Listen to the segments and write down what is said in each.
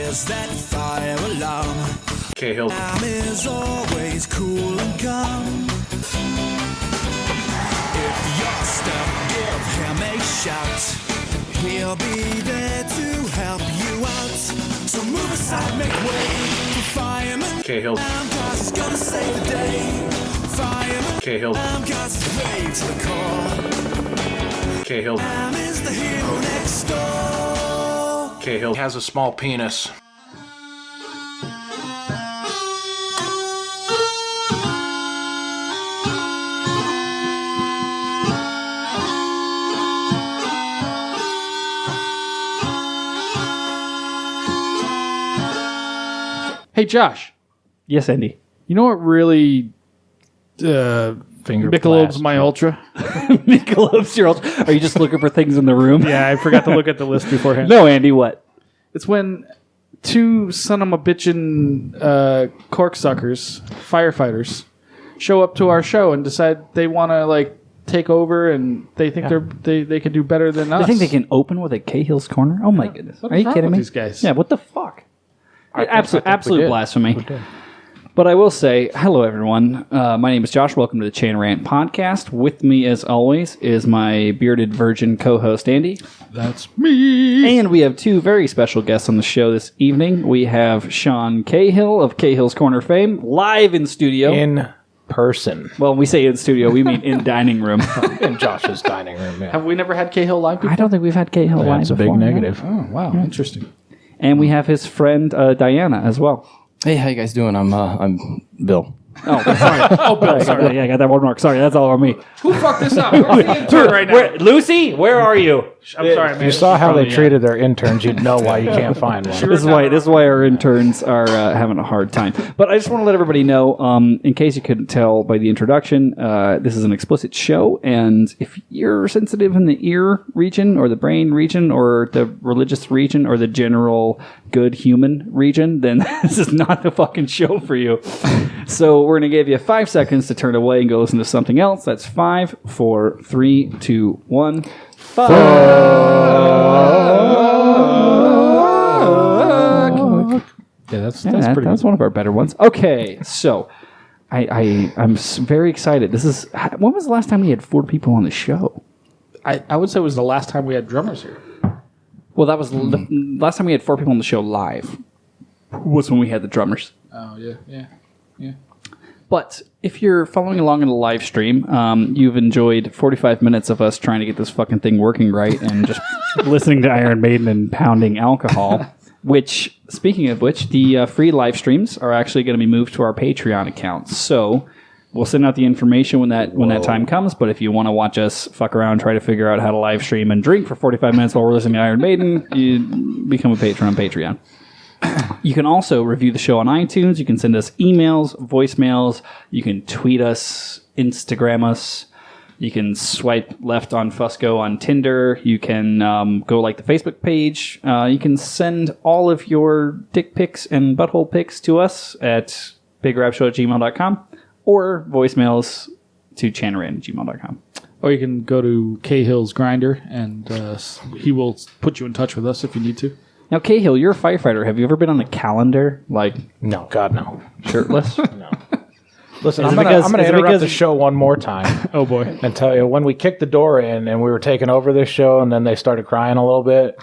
Here's that fire alarm. Cahill. Sam is always cool and calm. If you're stuck, give him a shout. He'll be there to help you out. So move aside, make way for fireman. Cahill. Cause he's gonna save the day. Fireman. Cahill. Cause he's ready to the core. Cahill. Sam is the hero next door. Cahill has a small penis. Hey, Josh. Yes, Andy. You know what really Michelob's my ultra? Michelob's your ultra. Are you just looking for things in the room? Yeah, I forgot to look at the list beforehand. No, Andy, what? It's when two son-of-a-bitchin' corksuckers, firefighters, show up to our show and decide they want to, like, take over and they think they can do better than us. You think they can open with a Cahill's Corner? Oh, my goodness. What Are is you wrong kidding with me? these guys? Yeah, what the fuck? I Absolute think we did. blasphemy. We did. But I will say, hello, everyone. My name is Josh. Welcome to the Chain Rant Podcast. With me, as always, is my bearded virgin co-host, Andy. That's me. And we have two very special guests on the show this evening. We have Sean Cahill of Cahill's Corner fame, live in studio. In person. Well, we say in studio, we mean in dining room. In Josh's dining room, yeah. Have we never had Cahill live before? I don't think we've had Cahill live That's a before. big negative. Oh, wow. Interesting. And we have his friend Diana as well. Hey, how you guys doing? I'm Bill. Oh, sorry. Oh, Bill, sorry. Yeah, I got that one mark. Sorry, that's all on me. Who fucked this up? Where's the intern right now? Lucy, where are you? I'm sorry, man. You saw how they treated their interns, you'd know why you can't find one. This is why our interns are having a hard time. But I just want to let everybody know, in case you couldn't tell by the introduction, this is an explicit show, and if you're sensitive in the ear region, or the brain region, or the religious region, or the general good human region, then this is not the fucking show for you. So we're going to give you 5 seconds to turn away and go listen to something else. That's 5, 4, 3, 2, 1. Fuck. Yeah, that's Yeah, pretty that's good. one of our better ones. Okay, so I'm very excited. When was the last time we had 4 people on the show? I would say it was the last time we had drummers here. Well, that was the last time we had 4 people on the show live. Was when we had the drummers. Oh, yeah. But if you're following along in the live stream, you've enjoyed 45 minutes of us trying to get this fucking thing working right and just listening to Iron Maiden and pounding alcohol. Which, speaking of which, the free live streams are actually going to be moved to our Patreon account. So we'll send out the information when that time comes. But if you want to watch us fuck around, try to figure out how to live stream and drink for 45 minutes while we're listening to Iron Maiden, you become a patron on Patreon. You can also review the show on iTunes. You can send us emails, voicemails. You can tweet us, Instagram us. You can swipe left on Fusco on Tinder. You can go like the Facebook page. You can send all of your dick pics and butthole pics to us at bigrapshow@gmail.com or voicemails to channeran@gmail.com. Or you can go to Cahill's Grinder, and he will put you in touch with us if you need to. Now, Cahill, you're a firefighter. Have you ever been on a calendar, like No, God, no. shirtless? No. Listen, Is I'm it going because- to is it interrupt because- the show one more time Oh, boy. and tell you, when we kicked the door in and we were taking over this show and then they started crying a little bit,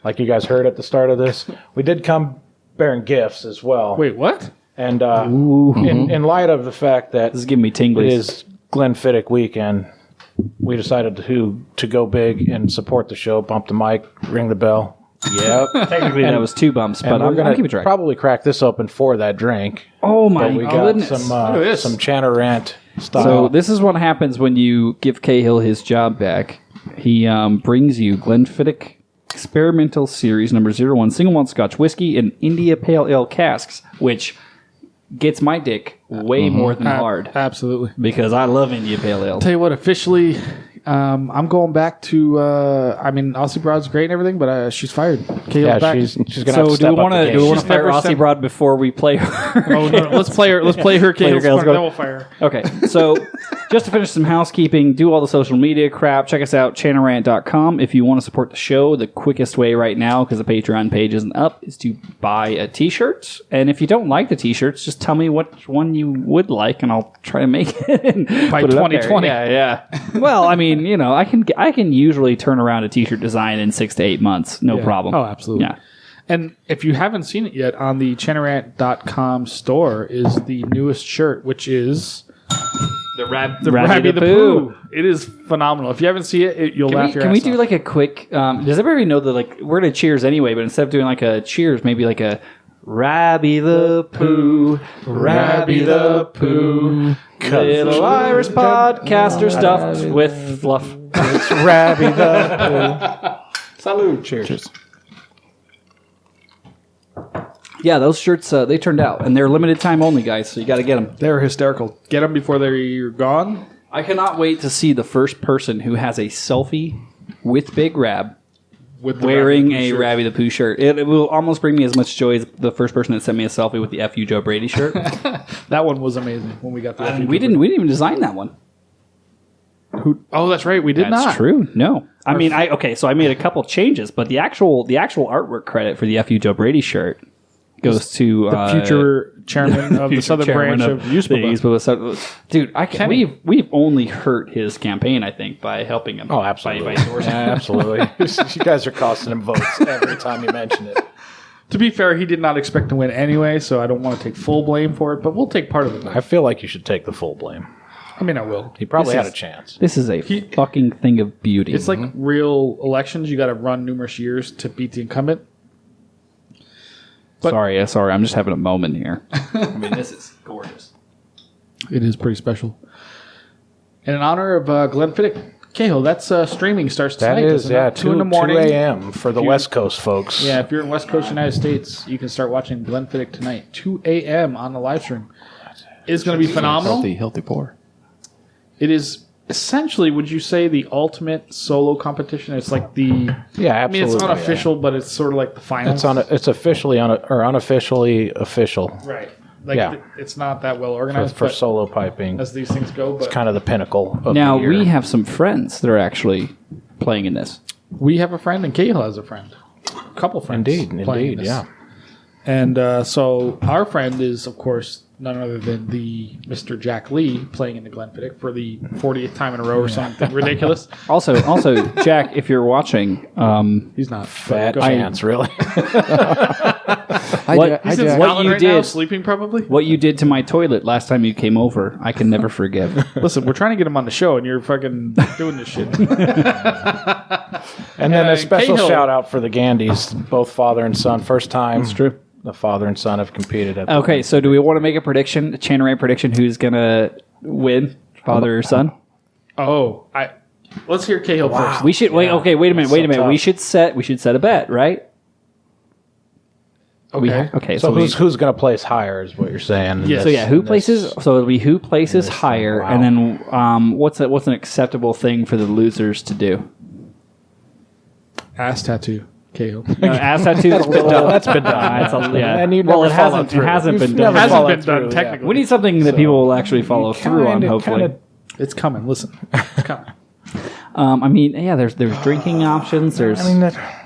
like you guys heard at the start of this, we did come bearing gifts as well. Wait, what? And in light of the fact that This is giving me it tinglies. is Glenfiddich weekend, we decided to go big and support the show, bump the mic, ring the bell. Yep. Technically, that was 2 bumps, And but we're I'm going keeping to track. probably crack this open for that drink. Oh my But we got goodness! some Chanarant style. So this is what happens when you give Cahill his job back. He brings you Glenfiddich Experimental Series number 01 single malt Scotch whiskey in India Pale Ale casks, which gets my dick way more than hard Absolutely. because I love India Pale Ale. Tell you what, officially, I'm going back to. Aussie Broad's great and everything, but she's fired. Cahill yeah, back. she's going to have So to do step we up want the to game. do we want She's to fire never Aussie sent- Broad before we play her? Oh no! Let's play her. Let's play her. Cahill. Cahill, let's go. Then we'll fire her. Okay, so Just to finish some housekeeping, do all the social media crap. Check us out, channelrant.com. If you want to support the show, the quickest way right now, because the Patreon page isn't up, is to buy a t-shirt. And if you don't like the t-shirts, just tell me what one you would like, and I'll try to make it. And By put it up there. 2020. Yeah. Well, I mean, I can usually turn around a t-shirt design in 6 to 8 months. No problem. Oh, absolutely. Yeah. And if you haven't seen it yet, on the channelrant.com store is the newest shirt, which is The Rabby the Pooh. It is phenomenal. If you haven't seen it, you'll laugh your Can ass we do off. like a quick? Does everybody know that like we're gonna cheers anyway? But instead of doing like a cheers, maybe like a Rabby the Pooh, Rabby the Poo, little Irish podcaster stuffed with fluff. It's Rabby the Salud. Cheers. Yeah, those shirts they turned out, and they're limited time only, guys. So you got to get them. They're hysterical. Get them before they're gone. I cannot wait to see the first person who has a selfie with Big Rab With the wearing Rabby the Pooh a shirt. Rabby the Pooh shirt. It will almost bring me as much joy as the first person that sent me a selfie with the FU Joe Brady shirt. That one was amazing when we got the we didn't even design that one. Oh, that's right. We did That's not. true. No, I mean, so I made a couple changes, but the actual artwork credit for the FU Joe Brady shirt goes to The future chairman of the southern branch of USPA. Dude, we've only hurt his campaign, I think, by helping him. Oh, absolutely. By endorsing Yeah, absolutely. You guys are costing him votes every time you mention it. To be fair, he did not expect to win anyway, so I don't want to take full blame for it, but we'll take part of the blame. I feel like you should take the full blame. I mean, I will. He probably had a chance. This is a fucking thing of beauty. It's like real elections. You got to run numerous years to beat the incumbent. sorry. I'm just having a moment here. I mean, this is gorgeous. It is pretty special. And in honor of Glenn Fiddick, Cahill, that's streaming starts That tonight. is, doesn't yeah, it? 2 in the morning. 2 a.m. for the West Coast folks. Yeah, if you're in West Coast United States, you can start watching Glenn Fiddick tonight, 2 a.m. on the live stream. It's going to be phenomenal. Healthy pour. It is essentially, would you say, the ultimate solo competition? It's like the... Yeah, I mean, absolutely. it's unofficial, but it's sort of like the finals. It's officially or unofficially official Right. Like, Yeah. it's not that well for, organized for but solo piping. as these things go, but Kind of the pinnacle of Now the year. we have some friends that are actually playing in this. we have a friend, and Cahill has a friend. A couple friends. playing this. yeah. And so our friend is, of course, none other than the Mr. Jack Lee playing in the Glenn Fiddick for the 40th time in a row or something ridiculous. Also, Jack, if you're watching, He's not. Fat Go ahead. chance, really. He's in What Scotland you right now, did- sleeping probably. what you did to my toilet last time you came over, I can never forgive. Listen, we're trying to get him on the show, and you're fucking doing this shit. And then a special Cahill. shout out for the Gandys, both father and son. First time That's true. the father and son have competed at the Okay, so do we want to make a prediction, a chain rank prediction, who's gonna win, father or son? Let's hear Cahill first. We should wait. Okay, wait a minute. tough. We should set a bet, right? Okay. So who's going to place higher is what you're saying. in Yes. So this- yeah, who in this- places? So it'll be who places higher, wow. and then what's an acceptable thing for the losers to do? Ass tattoo, Cahill. Ass tattoo. That's been done. That's been done. It's a- yeah. And you well, never it followed hasn't. through. It hasn't You've been never done. Hasn't followed been done through, technically. We need something that people will actually follow through on. Kinda- Hopefully. kinda- It's coming. Listen, it's coming. I mean, yeah. There's drinking options. There's I mean,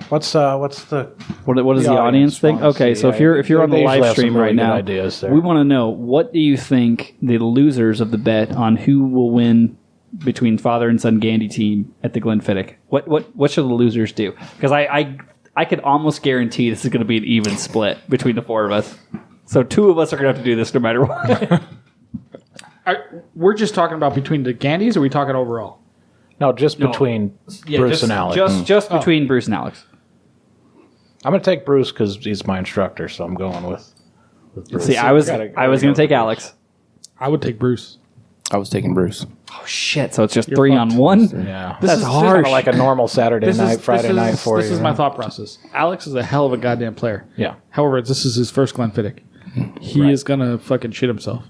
what's the what does the the audience audience think? wanna Okay, see? so if you're on the They usually live have some stream really right good now, ideas there. we want to know, what do you think the losers of the bet on who will win between father and son Gandy team at the Glenfiddich? What should the losers do? Because I could almost guarantee this is going to be an even split between the four of us. So two of us are going to have to do this no matter what. We're just talking about between the Gandys, or are we talking overall? No, just between Bruce and Alex. Just between Bruce and Alex. I'm going to take Bruce because he's my instructor, so I'm going with Bruce. See, I was Gotta going to go take with Alex. I would take Bruce. I was taking Bruce. Oh shit! So it's just 3 on 1. Yeah, That's is harsh. kinda like a normal Saturday night, Friday night for you. This is my thought process. Alex is a hell of a goddamn player. Yeah, However, this is his first Glenfiddich. He is gonna fucking shit himself.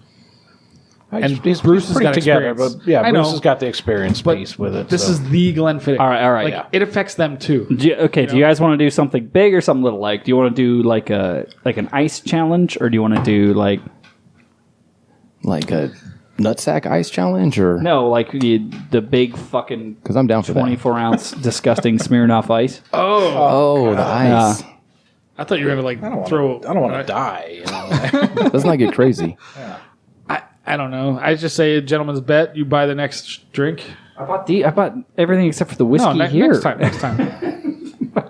And he's Bruce has pretty got together, experience. but yeah, I Bruce know, has got the experience but piece with it. This so. is the Glenfiddich. All right, Like, yeah. it affects them too. Do you guys want to do something big or something little? Like, do you want to do like an ice challenge, or do you want to do like Like a nutsack ice challenge or? No, like the big fucking Because I'm down for that. 24-ounce disgusting Smirnoff Ice. Oh, the ice. I thought you were going to throw... I don't want to die. Let's not get crazy. I don't know. I just say a gentleman's bet. You buy the next drink. I bought everything except for the whiskey here. Next time.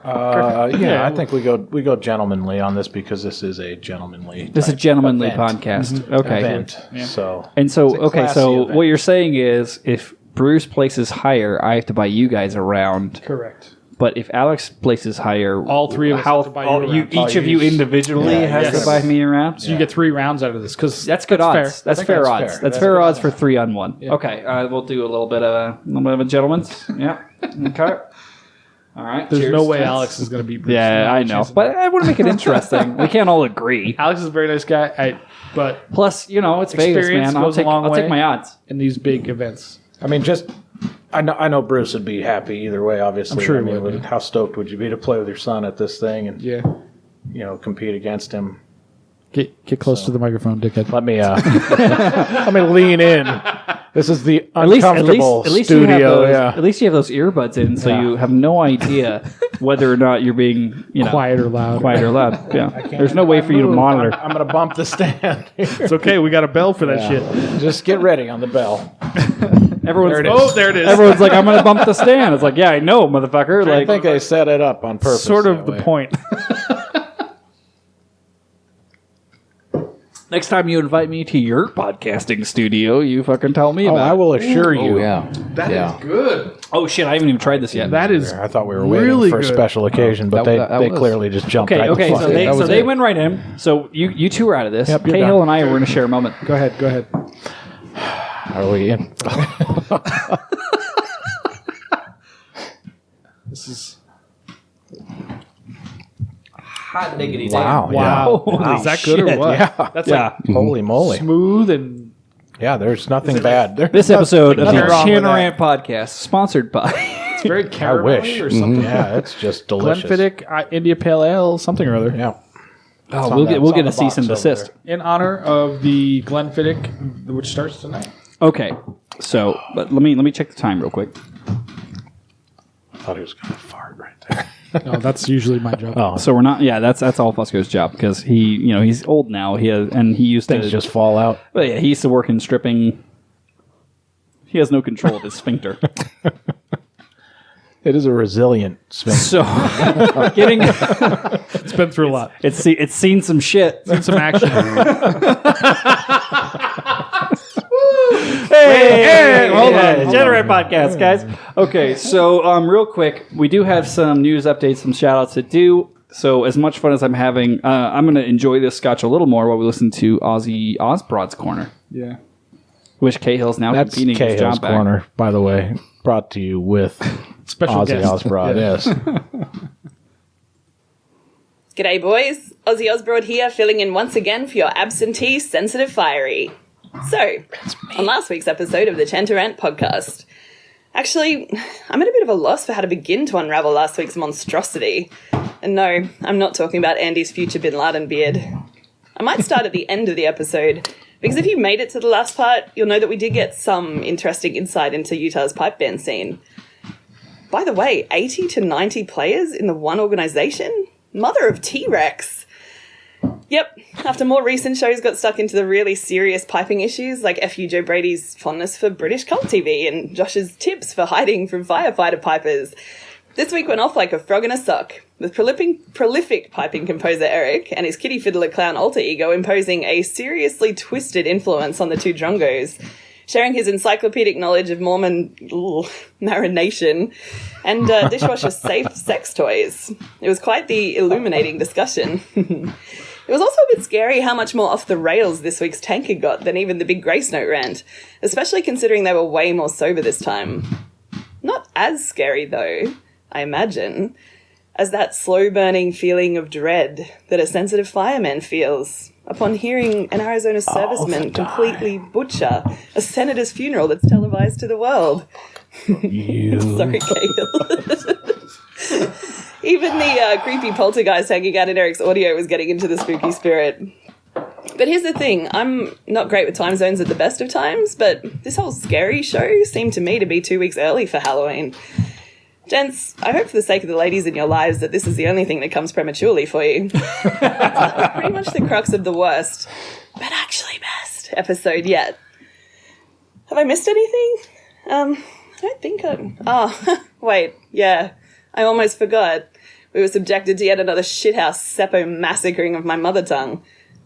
I think we go gentlemanly on this because this is a gentlemanly. This is a gentlemanly event. podcast. Okay. Event. So And so, it's a okay, classy so event. what you're saying is if Bruce places higher, I have to buy you guys a round. Correct. But if Alex places higher, All three of us have to buy you a round. each of you individually has yes. to buy me a round? So you get 3 rounds out of this because That's good odds. fair. That's fair that's odds. fair. That's fair odds for 3-on-1. Okay, we'll do a little bit of a gentleman's. Yeah. Okay. All right. There's cheers. no way Cheers. Alex is going to beat Bruce. Yeah, No I know, chance. but I want to make it interesting. We can't all agree. Alex is a very nice guy. But Plus, it's Vegas, Experience man. goes a long I'll way. take my odds. in these big events, I mean, I know Bruce would be happy either way. Obviously, I'm sure I he mean, would, yeah. How stoked would you be to play with your son at this thing and yeah. compete against him? Get close to the microphone, dickhead. Let me let me lean in. This is the At least uncomfortable you have studio. those. Yeah. At least you have those earbuds in, so Yeah. you have no idea whether or not you're being Quiet or loud. quiet or loud. Yeah, there's no way for you to monitor. I'm going to bump the stand. It's okay. We got a bell for that shit. Just get ready on the bell. Everyone's There it is. Oh, there it is. Everyone's like, I'm gonna bump the stand. It's like, yeah, I know, motherfucker. I Like, think they set it up on purpose. Sort of that the way. point. next time you invite me to your podcasting studio, you fucking tell me Oh, about I it. will assure Oh, you. yeah. That is good. Oh shit, I haven't even tried this yet. That is I thought we were waiting really for a good. special occasion, but that they was- clearly just jumped Okay, right okay, the fuck so in. they That was they it. went right in. So you two are out of this. Yep, you're Cahill done. and I are going to share a moment. Go ahead. Are we in? This is Hot diggity Wow. wow. Holy Is that good or shit. what? Yeah. That's Yeah. Holy moly. like smooth and Yeah, there's nothing bad. There's This episode of the nothing wrong with Chanarant podcast, sponsored by. it's very I caramelly wish. or something. Yeah, it's just delicious. Glenfiddich India Pale Ale, something or other. Yeah. Oh, on we'll that- get we'll it's get on a the cease and box over desist. In honor of the Glenfiddich, which starts tonight. Okay, so but let me check the time real quick. I thought he was going to fart right there. No, that's usually my job. Oh, So we're not. Yeah, that's all Fusco's job because he's old now. He used things to just fall out. Well, yeah, he used to work in stripping. He has no control of his sphincter. It is a resilient sphincter. So getting It's been through a lot. it's seen some shit. Seen some action. Hey, hold on. Generate podcast, guys. Okay, so real quick, we do have some news updates, some shout outs to do. So as much fun as I'm having, I'm going to enjoy this scotch a little more while we listen to Ozzy Osbourne's Corner, Yeah. which Cahill's now That's competing his Cahill's job back. Corner, by the way, brought to you with Special Ozzy guest. Osbourne. Yes. G'day, boys. Ozzy Osbourne here, filling in once again for your absentee sensitive fiery. So, on last week's episode of the Chantarant podcast, actually, I'm at a bit of a loss for how to begin to unravel last week's monstrosity. And no, I'm not talking about Andy's future Bin Laden beard. I might start at the end of the episode, because if you made it to the last part, you'll know that we did get some interesting insight into Utah's pipe band scene. By the way, 80 to 90 players in the one organisation? Mother of T-Rex! Yep, after more recent shows got stuck into the really serious piping issues, like F.U. Joe Brady's fondness for British cult TV and Josh's tips for hiding from firefighter pipers, this week went off like a frog in a sock, with prolific piping composer Eric and his kitty fiddler clown alter ego imposing a seriously twisted influence on the two drongos, sharing his encyclopedic knowledge of Mormon marination and dishwasher-safe sex toys. It was quite the illuminating discussion. It was also a bit scary how much more off the rails this week's tanker got than even the big Grace Note rant, especially considering they were way more sober this time. Not as scary, though, I imagine, as that slow-burning feeling of dread that a sensitive fireman feels upon hearing an Arizona serviceman completely butcher a senator's funeral that's televised to the world. Sorry, Cahill. Even the creepy poltergeist hanging out in Eric's audio was getting into the spooky spirit. But here's the thing, I'm not great with time zones at the best of times, but this whole scary show seemed to me to be 2 weeks early for Halloween. Gents, I hope for the sake of the ladies in your lives that this is the only thing that comes prematurely for you. It's pretty much the crux of the worst, but actually best episode yet. Have I missed anything? I don't think Oh, wait, yeah, I almost forgot. We were subjected to yet another shithouse seppo massacring of my mother tongue.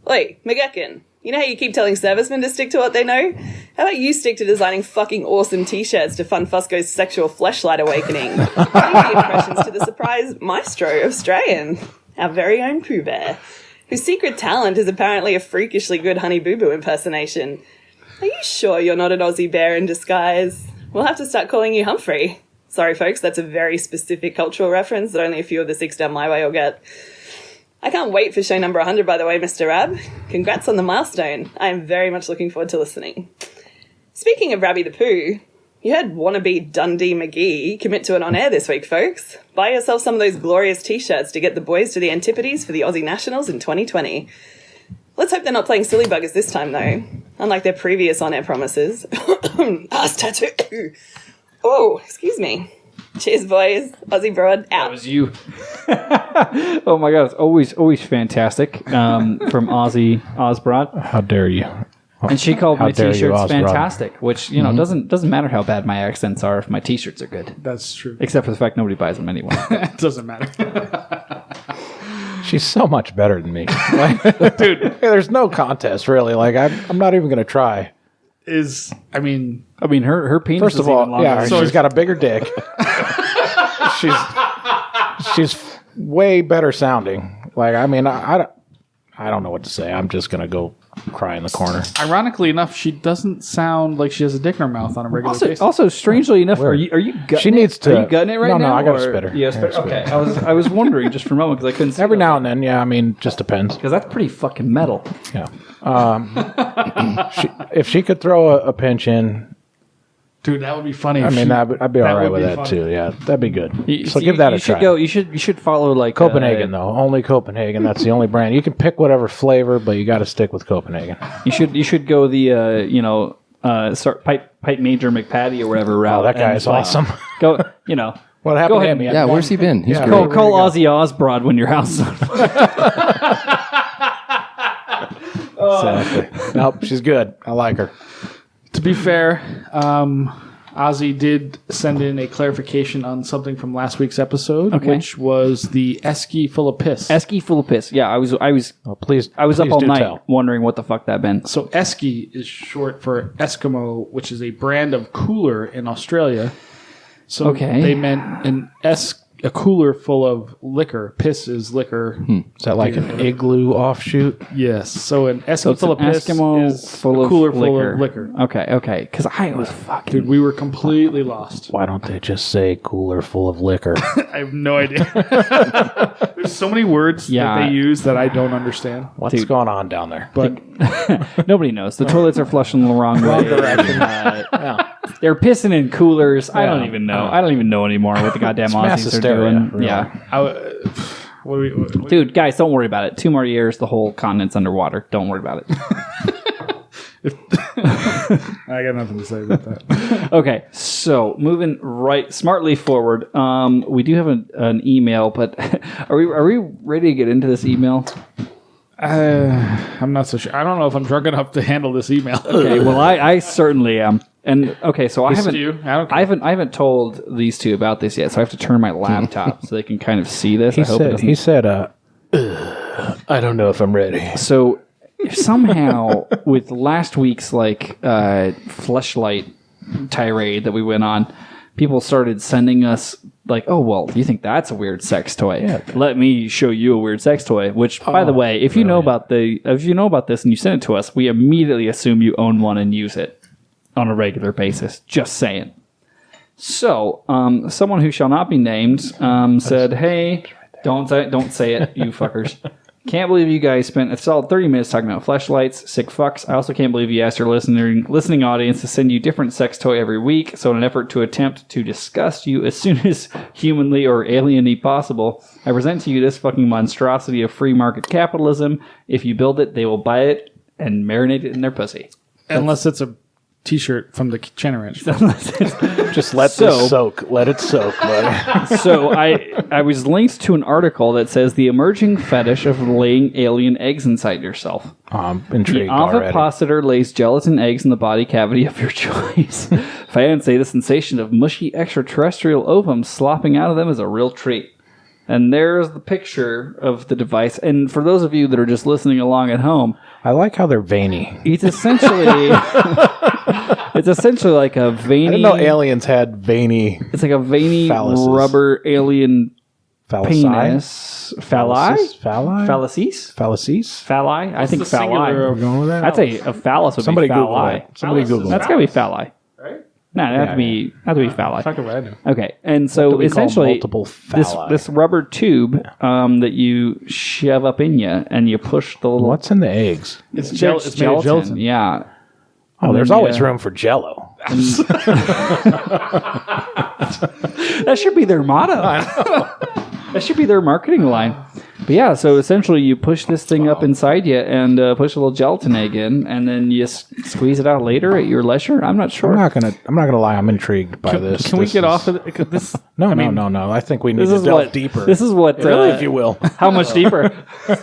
Oi, McGuckin, you know how you keep telling servicemen to stick to what they know? How about you stick to designing fucking awesome t-shirts to fund Fusco's sexual fleshlight awakening? Giving the impressions to the surprise maestro of Australian, our very own Pooh Bear, whose secret talent is apparently a freakishly good Honey Boo Boo impersonation. Are you sure you're not an Aussie bear in disguise? We'll have to start calling you Humphrey. Sorry, folks, that's a very specific cultural reference that only a few of the Six Down My Way will get. I can't wait for show number 100, by the way, Mr. Rab. Congrats on the milestone. I am very much looking forward to listening. Speaking of Rabby the Pooh, you heard wannabe Dundee McGee commit to it on air this week, folks. Buy yourself some of those glorious t-shirts to get the boys to the Antipodes for the Aussie Nationals in 2020. Let's hope they're not playing silly buggers this time, though. Unlike their previous on-air promises. Ass tattoo. Oh, excuse me. Cheers, boys. Aussie Broad out. That was you. Oh my god, it's always fantastic. From Aussie Osbrod. How dare you? And she called How my dare you, t-shirts Osbrod. fantastic, which, you know, doesn't matter how bad my accents are if my t-shirts are good. That's true. Except for the fact nobody buys them anyway. It doesn't matter. She's so much better than me. Like, dude, there's no contest, really. Like, I'm not even going to try. I mean, her penis First is of all, even longer. yeah, she's got a bigger dick. she's way better sounding. Like, I mean, I don't know what to say. I'm just going to go cry in the corner. ironically enough, she doesn't sound like she has a dick in her mouth on a regular basis. Also, strangely enough, are you gutting She needs to. Are you gutting it right now? No, I got a or- spitter. Yeah, spitter. Okay, I was wondering just for a moment because I couldn't see Every now and then, yeah. I mean, just depends. because that's pretty fucking metal. Yeah. If she could throw a pinch in, Dude, that would be funny. I mean, I'd be all right would with be that funny. too. Yeah, that'd be good. So You- give that you a should try. Go. You should follow like Copenhagen though, only Copenhagen. That's the only brand. You can pick whatever flavor, but you got to stick with Copenhagen. You should go the pipe major McPatty or whatever route. Oh, that guy and, is awesome. Go What happened to ahead. him? He had Yeah, one- where's he been? He's Yeah. great. call Ozzy Osbrod when your house is on fire. Exactly. Nope, she's good. I like her. To be fair, Ozzy did send in a clarification on something from last week's episode, Okay. which was the esky full of piss. Esky full of piss. Yeah, I was Oh, please. up please all do night tell. wondering what the fuck that meant. So esky is short for Eskimo, which is a brand of cooler in Australia. So Okay. they meant a cooler full of liquor. Piss is liquor. Is that like an igloo offshoot? Yes. So an esky It's full an of piss Eskimo is full a of cooler liquor. full of liquor. Okay. Because I was fucking. Dude, we were completely lost. Why don't they just say cooler full of liquor? I have no idea. There's so many words Yeah. that they use that I don't understand. What's Dude. going on down there? But Nobody knows. The toilets are flushing the wrong way. They're pissing in coolers. I don't even know. I don't even know anymore what the goddamn mass Aussies are hysteria, doing. really. Yeah. what Dude, guys, don't worry about it. 2 more years, the whole continent's underwater. Don't worry about it. I got nothing to say about that. Okay, so moving right smartly forward, we do have an email, but are we ready to get into this email? I'm not so sure. I don't know if I'm drunk enough to handle this email. Okay, well, I certainly am. And okay, so I Listen haven't to you. I don't care. I haven't told these two about this yet, so I have to turn my laptop so they can kind of see this. He I hope it said, doesn't. I don't know if I'm ready. So somehow with last week's fleshlight tirade that we went on, people started sending us like, oh, well, you think that's a weird sex toy? Yeah. Let me show you a weird sex toy. Which, by the way, if you know about this and you send it to us, we immediately assume you own one and use it on a regular basis. Just saying. So, someone who shall not be named said, "Hey, don't say it, you fuckers. Can't believe you guys spent a solid 30 minutes talking about fleshlights. Sick fucks. I also can't believe you asked your listening audience to send you different sex toy every week. So in an effort to attempt to disgust you as soon as humanly or alienly possible, I present to you this fucking monstrosity of free market capitalism. If you build it, they will buy it. and marinate it in their pussy. Unless it's a T-shirt from the Channel Ranch. Just let this soak. Let it soak, buddy. So I was linked to an article that says the emerging fetish of laying alien eggs inside yourself. I'm The intrigued already. ovipositor lays gelatin eggs in the body cavity of your choice. Fans say the sensation of mushy extraterrestrial ovum slopping out of them is a real treat. And there's the picture of the device. And for those of you that are just listening along at home, I like how they're veiny. it's essentially like a veiny. I didn't know aliens had veiny It's like a veiny Phalluses. rubber alien phallici. penis. Phalli? Phalli? Phalluses? Phalluses? Phalli? I think the singular phalli. of- Going with that? I'd say a phallus would Somebody be Google phalli. it. Somebody Google That's it. gotta be phalli. Right? No, it have to be phalli. Talk about it. Okay, and Do so we call essentially, multiple this phalli? rubber tube that you shove up in you, and you push the little. What's in the eggs? It's There's it's made of gelatin. Yeah. Oh, there's then, always yeah. room for Jell-O. That should be their motto. That should be their marketing line. But yeah, so essentially you push this thing up inside you and push a little gelatin egg in, and then you squeeze it out later at your leisure. I'm not sure. I'm not gonna lie. I'm intrigued by this. Can we This get is- off of it? This? No, I mean, no. I think we need This to is delve what deeper. This is what really, if you will. How much deeper?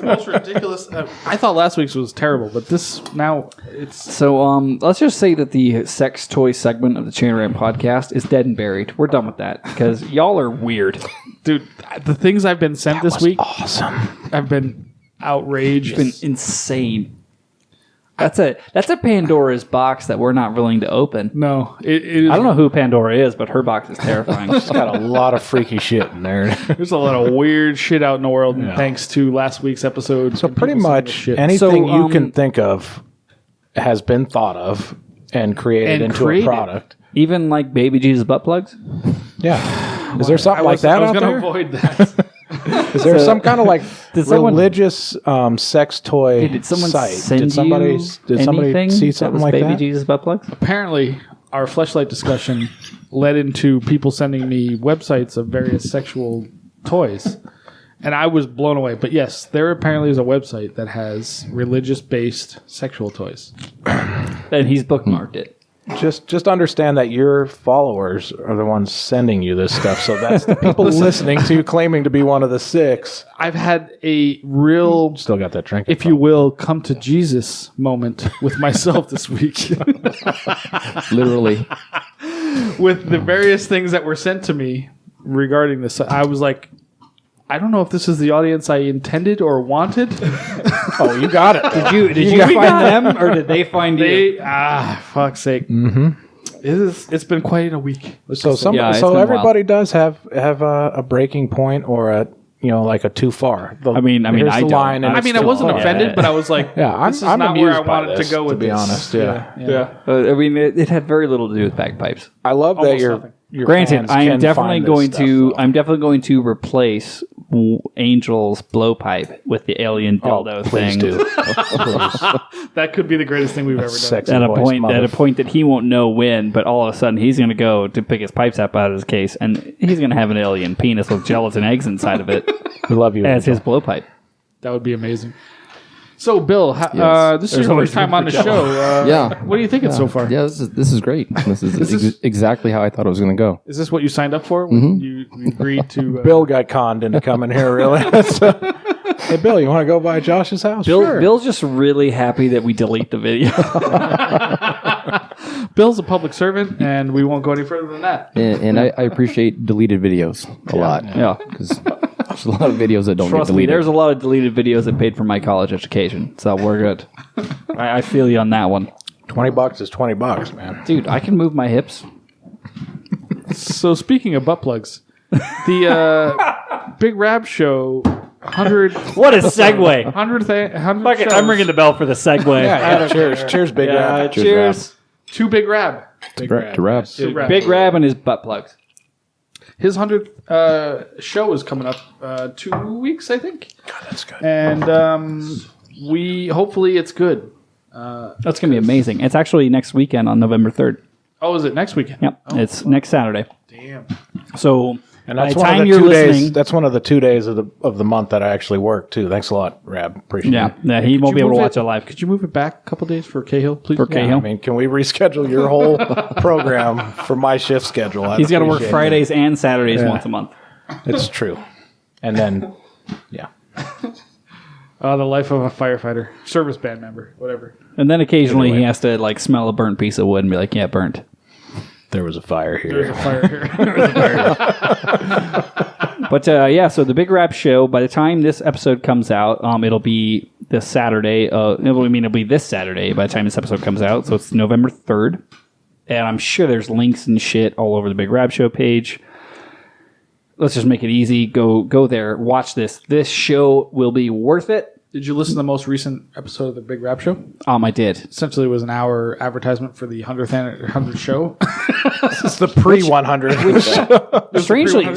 most ridiculous. I thought last week's was terrible, but this now it's. So let's just say that the sex toy segment of the Chain Ramp podcast is dead and buried. We're done with that because y'all are weird. Dude, the things I've been sent this week, Awesome. I've been outraged. It's been insane. That's a Pandora's box that we're not willing to open. No, it is. I don't know who Pandora is, but her box is terrifying. It's got a lot of freaky shit in there. There's a lot of weird shit out in the world, thanks to last week's episode. So pretty much anything So, you can think of has been thought of and created into a product. Even like baby Jesus butt plugs. Yeah. Is there something like that I was out going to there? avoid that. Is there some kind of like Did someone- religious sex toy Did someone site? send Did somebody anything see that something was like baby that? Jesus butt plugs? Apparently, our Fleshlight discussion led into people sending me websites of various sexual toys. And I was blown away. But yes, there apparently is a website that has religious-based sexual toys. And he's bookmarked it. Just understand that your followers are the ones sending you this stuff. So that's the people listening to you claiming to be one of the 6. I've had a real, Still got that drink. if you will, come to Jesus moment with myself this week. Literally. With the various things that were sent to me regarding this. I was like, I don't know if this is the audience I intended or wanted. Oh, you got it. Did you find them or did they find you? Fuck's sake. Mm-hmm. It's been quite a week. So Yeah, it's been everybody does have a breaking point or a like a too far. I mean, here's I the don't. line and I it's mean, I too wasn't far. offended, but I was like, Yeah, this is I'm not where I amused by wanted this, to go with to be this. honest. Yeah. I mean, it had very little to do with bagpipes. I love that Almost your nothing. your Granted, fans I am can definitely find this going stuff, to. though. I'm definitely going to replace Angel's blowpipe with the alien dildo Please thing. do. That could be the greatest thing we've ever done. Sexy At a voice point, mother- that he won't know when, but all of a sudden he's going to go to pick his pipes up out of his case, and he's going to have an alien penis with gelatin eggs inside of it We love you. as Angel. his blowpipe. That would be amazing. So, Bill, this is There's your always first time room on for the Jell-O. show. Yeah. What are you thinking so far? Yeah, this is great. This is exactly how I thought it was going to go. Is this what you signed up for when you agreed to? Bill got conned into coming here. Really? Hey, Bill, you want to go by Josh's house? Sure. Bill's just really happy that we delete the video. Bill's a public servant, and we won't go any further than that. And I appreciate deleted videos a lot. Yeah. Because there's a lot of videos that don't Trust get me, deleted. there's a lot of deleted videos that paid for my college education, so we're good. I feel you on that one. $20 is $20, man. Dude, I can move my hips. So, speaking of butt plugs, the Big Rab Show 100. What a segue. 100 Fuck it, I'm ringing the bell for the segue. Yeah, cheers, Big Rab. Cheers. To Big Rab. to wrap. Big Rab and his butt plugs. His 100th show is coming up 2 weeks, I think. God, that's good. And we hopefully it's good. That's going to be amazing. It's actually next weekend on November 3rd. Oh, is it next weekend? Yep, it's next Saturday. Damn. So And By that's the one time of the you're 2 listening- days. That's one of the 2 days of the month that I actually work too. Thanks a lot, Rab. Appreciate Yeah, it. yeah, he won't be able to watch it live. Could you move it back a couple days for Cahill, please? For Cahill? I mean, can we reschedule your whole program for my shift schedule? I'd He's got to work appreciate Fridays and Saturdays Yeah. once a month. it. It's true. And then, yeah. The life of a firefighter, service band member, whatever. And then occasionally he has to like smell a burnt piece of wood and be like, "Yeah, burnt." There was a fire There's here. a fire here. But yeah, so the Big Rap Show. By the time this episode comes out, it'll be this Saturday. It'll be this Saturday by the time this episode comes out. So it's November 3rd, and I'm sure there's links and shit all over the Big Rap Show page. Let's just make it easy. Go there. Watch this. This show will be worth it. Did you listen to the most recent episode of the Big Rap Show? I did. Essentially, it was an hour advertisement for the 100th show. This is the pre-100.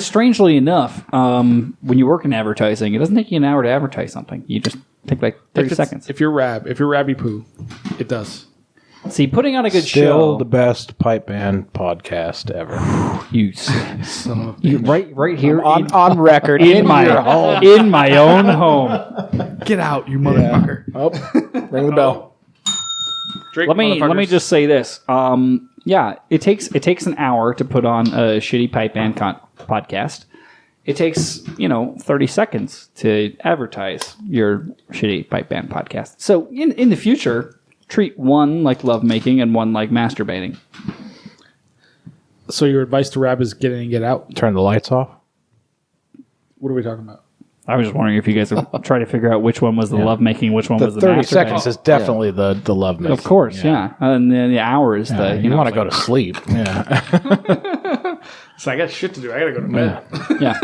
Strangely enough, when you work in advertising, it doesn't take you an hour to advertise something. You just take like 30 seconds. If you're Rabby Poo, it does. See, putting on a good Still show. the best pipe band podcast ever. Right here On record in my own home. Get out, you motherfucker. Oh, ring the bell. Drink, Let me motherfuckers. just say this. Yeah, it takes an hour to put on a shitty pipe band podcast. It takes 30 seconds to advertise your shitty pipe band podcast. So in the future, treat one like lovemaking and one like masturbating. So your advice to Rab is get in and get out. Turn the lights off. What are we talking about? I was just wondering if you guys are trying to figure out which one was the lovemaking, which one The was the 30 masturbating. seconds is definitely the love making. Of course, yeah. And then the hour is the You want to go to sleep. Yeah. So I got shit to do. I got to go to bed. yeah.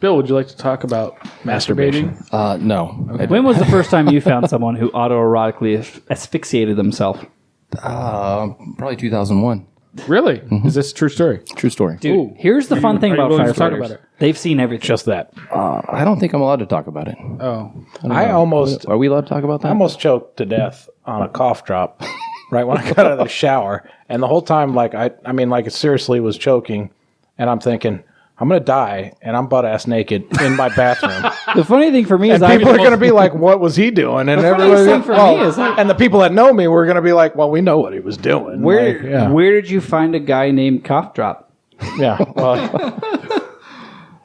Bill, would you like to talk about masturbating? No. When was the first time you found someone who autoerotically asphyxiated themselves? Probably 2001. Really? Is this a true story? True story. Dude, Ooh. here's the fun thing are you about willing to talk firefighters. about it? They've seen everything. Just that. I don't think I'm allowed to talk about it. Oh. I almost Are we allowed to talk about that? choked to death on a cough drop right when I got out of the shower. And the whole time, like, I mean, like, it seriously was choking. And I'm thinking, I'm going to die. And I'm butt ass naked in my bathroom. The funny thing for me is And people are going to be like, what was he doing? And everybody, thing for me is like- and the people that know me were going to be like, well, we know what he was doing. where Like, yeah. where did you find a guy named Cough Drop? Yeah. Well,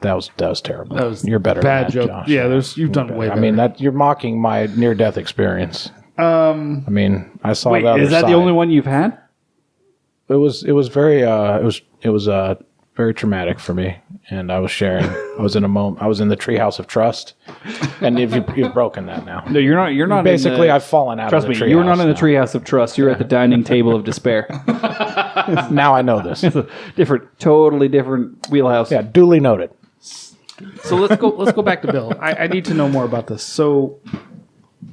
that was terrible. That was You're better bad than that, joke. Josh. Yeah, you've done way better. I mean, that you're mocking my near-death experience. I mean, I saw Wait, the other is that side. the only one you've had? It was very very traumatic for me, and I was sharing. I was in a moment. I was in the treehouse of trust, and you've broken that now. No, you're not. You're not. Basically, in the, I've fallen out. trust of the me, you're not in the treehouse treehouse of trust. You're at the dining table of despair. now. Now I know this. Totally different wheelhouse. Yeah, duly noted. So let's go back to Bill. I need to know more about this. So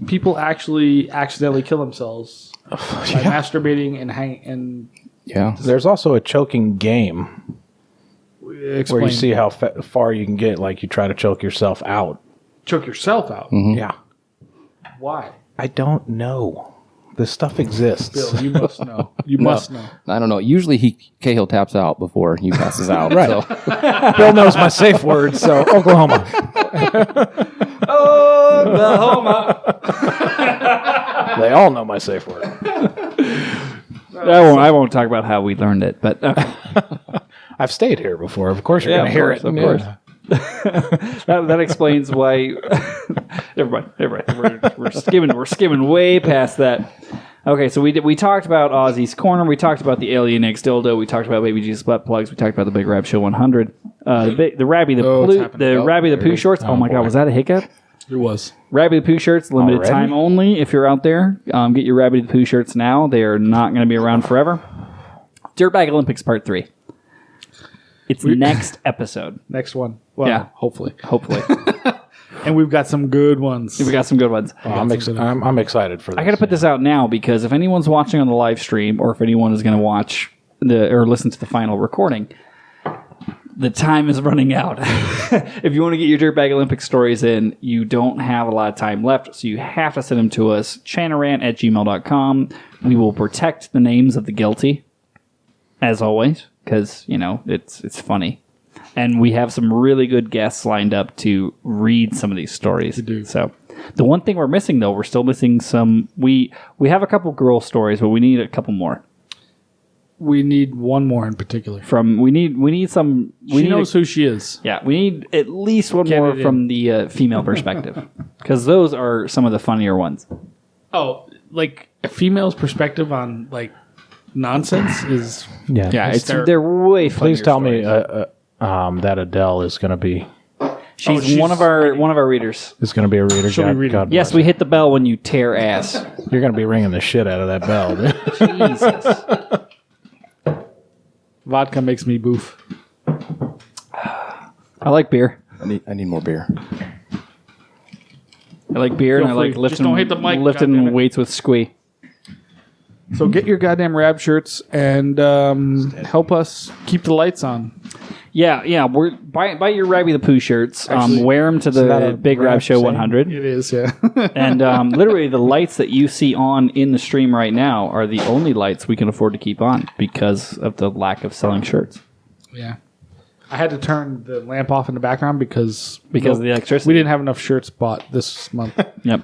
people actually accidentally kill themselves by masturbating and Yeah. There's also a choking game explain. where you see how far you can get. Like you try to choke yourself out. choke yourself out. Yeah, Why? I don't know. This stuff exists. Bill, you must know. You must know. I don't know. Usually Cahill taps out before he passes out. Right. So. Bill knows my safe word, so Oklahoma. Oklahoma. They all know my safe word. I won't talk about how we learned it, but I've stayed here before. Of course, you're going to hear it. Of course. that explains why. Everybody, we're skimming way past that. Okay, so we talked about Ozzy's Corner. We talked about the Alien X dildo. We talked about Baby Jesus butt plugs. We talked about the Big Rab Show 100. The Rabby the Pooh shorts. Oh my God, was that a hiccup? It was. Rabby the Pooh shirts, limited Already? time only. If you're out there, get your Rabby the Pooh shirts now. They are not going to be around forever. Dirtbag Olympics Part 3. It's next episode. Next one. Well, Yeah. hopefully. Hopefully. And we've got some good ones. We got some good ones. I'm excited for this. I got to put this out now because if anyone's watching on the live stream or if anyone is going to watch or listen to the final recording, the time is running out. If you want to get your Dirtbag Olympic stories in, you don't have a lot of time left, so you have to send them to us, chanarant@gmail.com. We will protect the names of the guilty, as always. because it's funny, and we have some really good guests lined up to read some of these stories. We do. So the one thing we're missing, though, we're still missing some. We have a couple girl stories, but we need a couple more. We need one more in particular. We need some. She knows who she is. Yeah, we need at least one more from the female perspective, because those are some of the funnier ones. Oh, like a female's perspective on like nonsense is They're way funnier. Please tell me that Adele is going to be. She's one of our readers. Is going to be a reader. She'll be reading. God Yes, we hit the bell when you tear ass. You're going to be ringing the shit out of that bell, dude. Jesus. Vodka makes me boof. I like beer. I need more beer. I like beer, and I like free. lifting, Just don't hit the mic, lifting goddammit. weights with Squee. So get your goddamn rab shirts and help us keep the lights on. Yeah. We're buy your Rabby the Pooh shirts. Actually, wear them to that the a Big Rab rap Show saying? 100. It is, yeah. And literally, the lights that you see on in the stream right now are the only lights we can afford to keep on because of the lack of selling shirts. Yeah. I had to turn the lamp off in the background because Of the electricity. we didn't have enough shirts bought this month. Yep.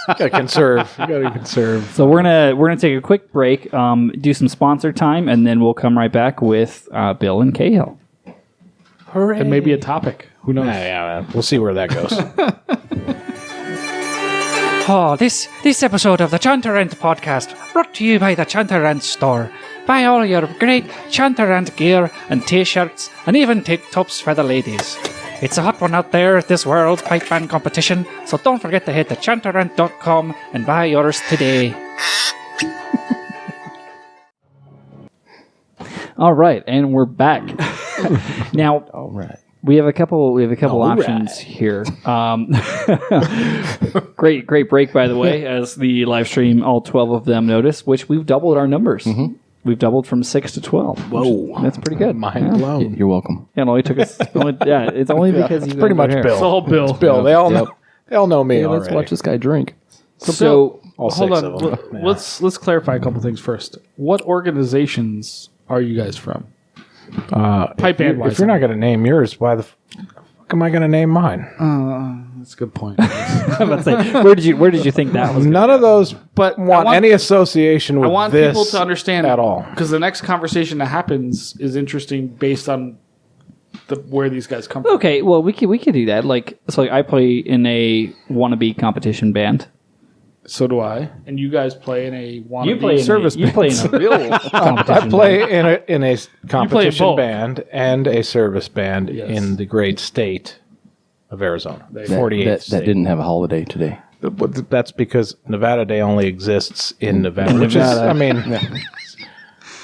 Gotta conserve. You gotta conserve. So we're gonna take a quick break, do some sponsor time, and then we'll come right back with Bill and Cahill. Hooray. And maybe a topic. Who knows? Yeah, we'll see where that goes. Oh, this episode of the Chantarant podcast brought to you by the Chantarant store. Buy all your great Chantarant gear and t-shirts and even tank tops for the ladies. It's a hot one out there at this World Pipe Band competition, so don't forget to hit the chantarant.com and buy yours today. All right, and we're back. Now, All right. we have a couple options here. Great break, by the way, as the live stream, all 12 of them noticed, which we've doubled our numbers. Mm-hmm. We've doubled from 6 to 12. Whoa. That's pretty good. Mind blown. You're welcome. Yeah, it only took us. It's only because you Pretty much guys are here. Bill. It's all Bill. Bill, they all know. They all know me Hey, already. let's watch this guy drink. So, All Hold 6 on. of them. Yeah. Let's clarify a couple things first. What organizations are you guys from? Pipe band If you're not going to name yours, why the fuck am I going to name mine? That's a good point. I'm about to say, where did you think that was? None of those But want any association with I want this people to understand at all. because the next conversation that happens is interesting based on where these guys come from. Okay, well, we could do that. Like I play in a wannabe competition band. So do I, and you guys play in a wannabe service You band. play in a real competition. I play in a competition both. band and a service band Yes. in the great state of Arizona. 48th That state. didn't have a holiday today. But that's because Nevada Day only exists in Nevada. Which is, I mean,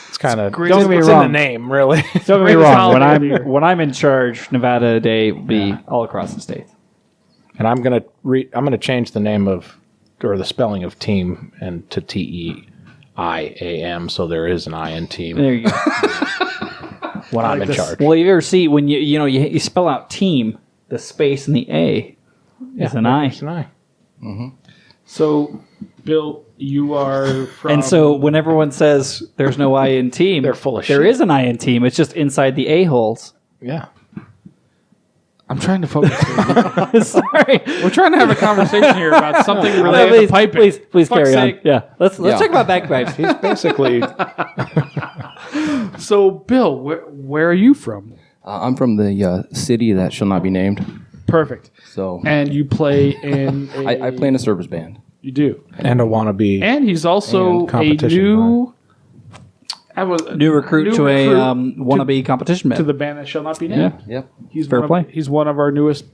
it's kind of great- don't Don't get me it's wrong. in the name, really. Don't get me Greatest wrong. holiday of When I'm in charge, Nevada Day will be all across the state. And I'm gonna change the name of or the spelling of team and to TEIAM, so there is an I in team There you go. when I'm in this. charge. Well, you ever see when you spell out team, the space and the A is an I. It's an I. So, Bill, you are from. And so when everyone says there's no I in team, They're full of there shit. is an I in team. It's just inside the A holes. Yeah. I'm trying to focus. Here. Sorry. We're trying to have a conversation here about something related to piping. Please Fuck's carry sake. on. Yeah, let's Yeah. talk about bagpipes. He's basically So, Bill, where are you from? I'm from the city that shall not be named. Perfect. So And you play in a... I play in a service band. You do. and a wannabe. And he's also And a competition new... New recruit to a wannabe competition band. to the band that shall not be named. Yeah. Yep. He's Fair one play. Of, he's one of our newest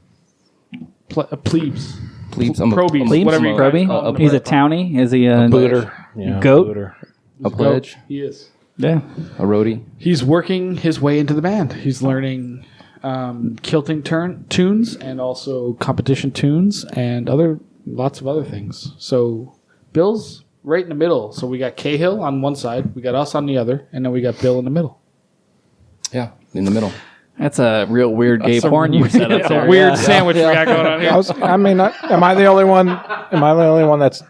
plebes. Plebes. I'm Probies. Plebes? Whatever you guys Proby? call them. He's a townie. Is he a Booter. Yeah, Goat? Booter. a pledge, He is. Yeah. a roadie. He's working his way into the band. He's learning kilting tunes and also competition tunes and lots of other things. So Bill's right in the middle. So we got Cahill on one side, we got us on the other, and then we got Bill in the middle. Yeah, in the middle. That's a real weird gay porn you set up there. Weird Yeah. sandwich we got going on here. Am I the only one? Am I the only one that's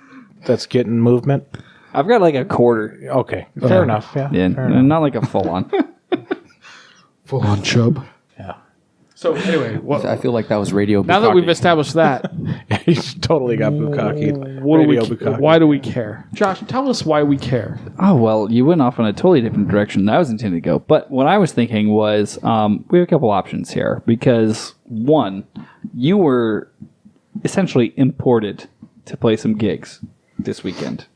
getting movement? I've got like a quarter. Okay, fair enough. Yeah, Yeah, fair enough. not like a full on. Full on chub. Yeah. So anyway, I feel like that was radio. now that we've bukkake. established that, He's totally got bukkake. what do we? Radio bukkake. Why do we care? Josh, tell us why we care. Oh, well, you went off in a totally different direction than I was intending to go. But what I was thinking was we have a couple options here. Because, one, you were essentially imported to play some gigs this weekend.